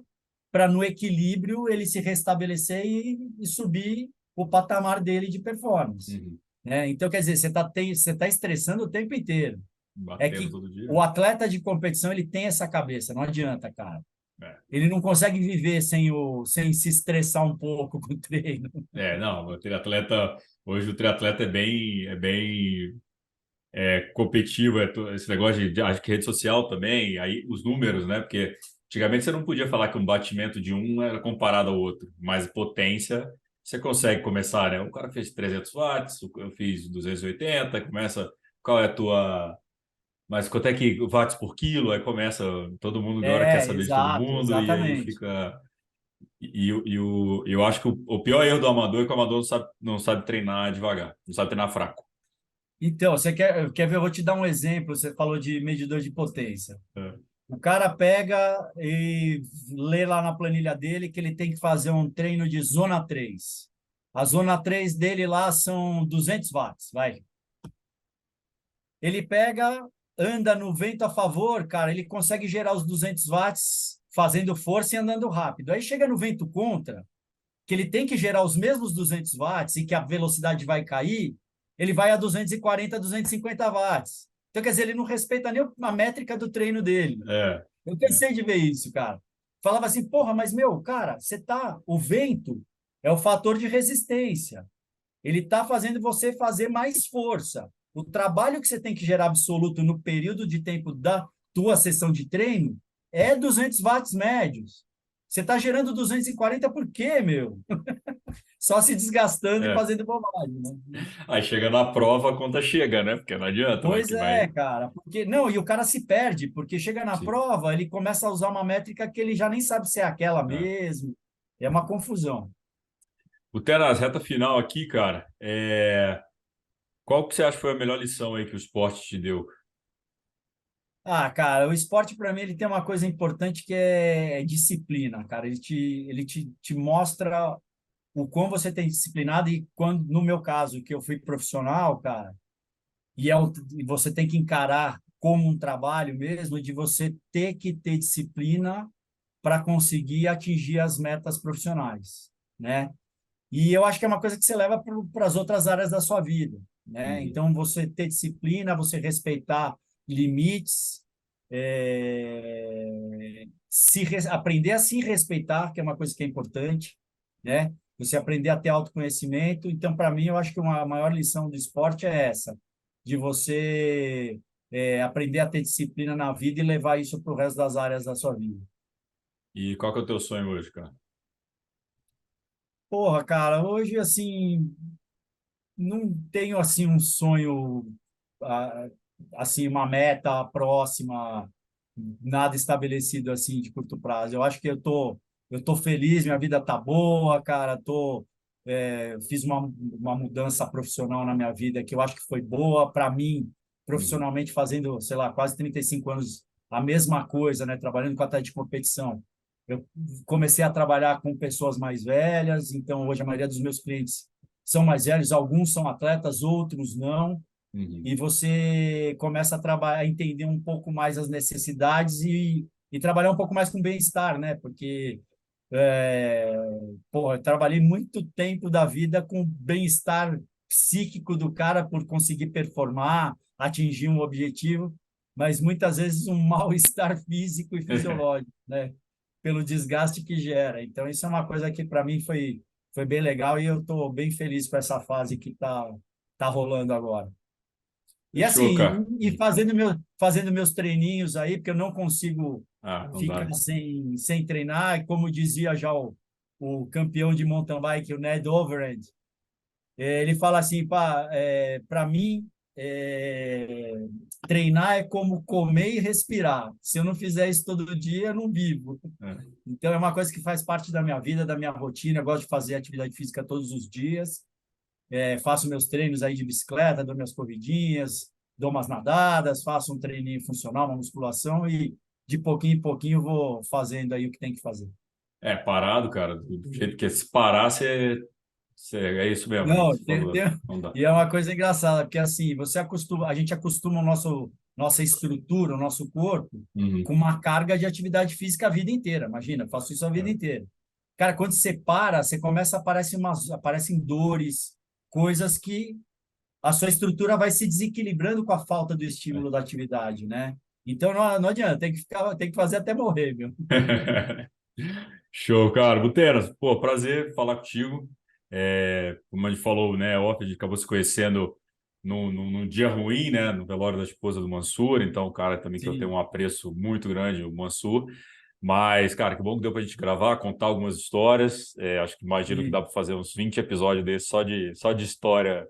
para, no equilíbrio, ele se restabelecer e subir o patamar dele de performance. Uhum. Né? Então, quer dizer, você tá estressando o tempo inteiro. É Batendo que todo dia. o atleta de competição ele tem essa cabeça, não adianta, cara. É. Ele não consegue viver sem se estressar um pouco com o treino. Não, o triatleta, hoje o triatleta é bem competitivo, esse negócio acho que rede social também, aí os números, né? Porque antigamente você não podia falar que um batimento de um era comparado ao outro, mas potência você consegue começar, né? O cara fez 300 watts, eu fiz 280, começa, qual é a tua, mas quanto é que watts por quilo? Aí começa, todo mundo agora quer saber de todo Exato, mundo, e aí exatamente. fica. Eu acho que o pior erro do amador é que o amador não sabe treinar devagar, não sabe treinar fraco. Então, você quer ver? Eu vou te dar um exemplo. Você falou de medidor de potência. É. O cara pega e lê lá na planilha dele que ele tem que fazer um treino de zona 3. A zona 3 dele lá são 200 watts, vai. Ele pega, anda no vento a favor, cara, ele consegue gerar os 200 watts fazendo força e andando rápido. Aí chega no vento contra, que ele tem que gerar os mesmos 200 watts e que a velocidade vai cair, ele vai a 240, 250 watts. Então, quer dizer, ele não respeita nem a métrica do treino dele. É, Eu é, cansei de ver isso, cara. Falava assim, porra, mas meu, cara, o vento é o fator de resistência. Ele está fazendo você fazer mais força. O trabalho que você tem que gerar absoluto no período de tempo da tua sessão de treino é 200 watts médios. Você está gerando 240 por quê, meu? Só se desgastando e é. fazendo bobagem, né? Aí chega na prova, a conta chega, né? Porque não adianta, vai Pois que vai. é, cara. Porque não, e o cara se perde, porque chega na Sim. prova, ele começa a usar uma métrica que ele já nem sabe se é aquela É. mesmo. É uma confusão. O Teras, reta final aqui, cara. Qual que você acha que foi a melhor lição aí que o esporte te deu? Ah, cara, o esporte para mim ele tem uma coisa importante que é disciplina, cara. Ele te mostra o quão você tem disciplinado e quando, no meu caso, que eu fui profissional, cara, e você tem que encarar. como um trabalho mesmo, de você ter que ter disciplina para conseguir atingir as metas profissionais, né? E eu acho que é uma coisa que você leva para as outras áreas da sua vida, né? Uhum. Então, você ter disciplina, você respeitar limites, aprender a se respeitar, que é uma coisa que é importante, né? Você aprender a ter autoconhecimento. Então, para mim, eu acho que uma maior lição do esporte é essa, de você aprender a ter disciplina na vida e levar isso para o resto das áreas da sua vida. E qual que é o teu sonho hoje, cara? Porra, cara, hoje, assim, não tenho assim um sonho, ah, assim, uma meta próxima, nada estabelecido assim de curto prazo. Eu acho que eu tô feliz, minha vida tá boa, cara. Fiz uma mudança profissional na minha vida que eu acho que foi boa para mim, Uhum. profissionalmente fazendo, sei lá, quase 35 anos a mesma coisa, né, trabalhando com atleta de competição. Eu comecei a trabalhar com pessoas mais velhas, então hoje a maioria dos meus clientes são mais velhos, alguns são atletas, outros não, Uhum. e você começa a trabalhar, a entender um pouco mais as necessidades e trabalhar um pouco mais com bem-estar, né? Porque é, eu trabalhei muito tempo da vida com bem-estar psíquico do cara por conseguir performar, atingir um objetivo, mas muitas vezes um mal-estar físico e fisiológico, né? Pelo desgaste que gera. Então, isso é uma coisa que para mim foi bem legal e eu estou bem feliz com essa fase que tá rolando agora. E Fechou, assim, cara. fazendo meus treininhos aí, porque eu não consigo Ah, não dá. ficar sem treinar. Como dizia já o campeão de mountain bike, o Ned Overend, ele fala assim, para mim, é, treinar é como comer e respirar. Se eu não fizer isso todo dia, eu não vivo. É. Então, é uma coisa que faz parte da minha vida, da minha rotina. Eu gosto de fazer atividade física todos os dias. Faço meus treinos aí de bicicleta, dou minhas corridinhas, dou umas nadadas, faço um treininho funcional, uma musculação e de pouquinho em pouquinho vou fazendo aí o que tem que fazer. Parado, cara, do jeito que é, se parar, é isso mesmo aí que Não, você falou. Não dá. e é uma coisa engraçada, porque assim, a gente acostuma nossa estrutura, o nosso corpo, Uhum. com uma carga de atividade física a vida inteira. Imagina, eu faço isso a vida É. inteira. Cara, quando você para, você começa a aparecem dores, coisas que a sua estrutura vai se desequilibrando com a falta do estímulo da atividade, né? Então não adianta, tem que fazer até morrer, viu? Show, cara. Buteras, pô, prazer falar contigo. Como a gente falou, né, ontem a gente acabou se conhecendo num dia ruim, né, no velório da esposa do Mansur, então, um cara também que eu tenho Sim, um apreço muito grande, o Mansur. Mas, cara, que bom que deu pra gente gravar, contar algumas histórias. Acho que imagino que dá sim. para fazer uns 20 episódios desses só de história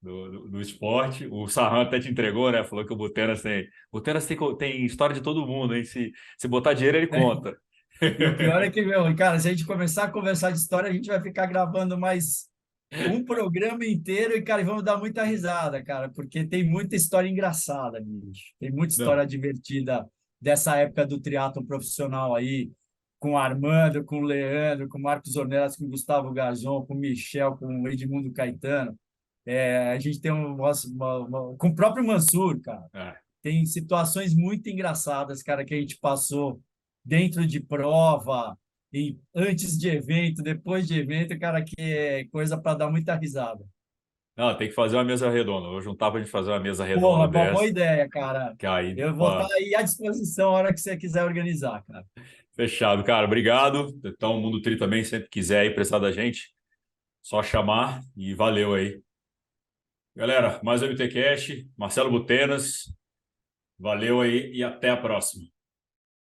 do esporte. O Sarran até te entregou, né? Falou que o Butenas tem história de todo mundo, hein? Se botar dinheiro, ele conta. E o pior é que, meu, cara, se a gente começar a conversar de história, a gente vai ficar gravando mais um programa inteiro e, cara, e vamos dar muita risada, cara, porque tem muita história engraçada, bicho. Tem muita Não. história divertida dessa época do triatlon profissional aí, com o Armando, com o Leandro, com o Marcos Ornelas, com o Gustavo Garzon, com o Michel, com o Edmundo Caetano. A gente tem com o próprio Mansur, cara. É. Tem situações muito engraçadas, cara, que a gente passou dentro de prova, e antes de evento, depois de evento, cara, que é coisa para dar muita risada. Não, tem que fazer uma mesa redonda. Vou juntar pra gente fazer uma mesa redonda Porra, boa dessa. ideia, cara. Que aí, Eu vou estar pá, aí à disposição a hora que você quiser organizar, cara. fechado, cara. Obrigado. Então, o Mundo Tri também, sempre quiser aí precisar da gente, só chamar e valeu aí. Galera, mais um MT Cash, Marcelo Butenas, valeu aí e até a próxima.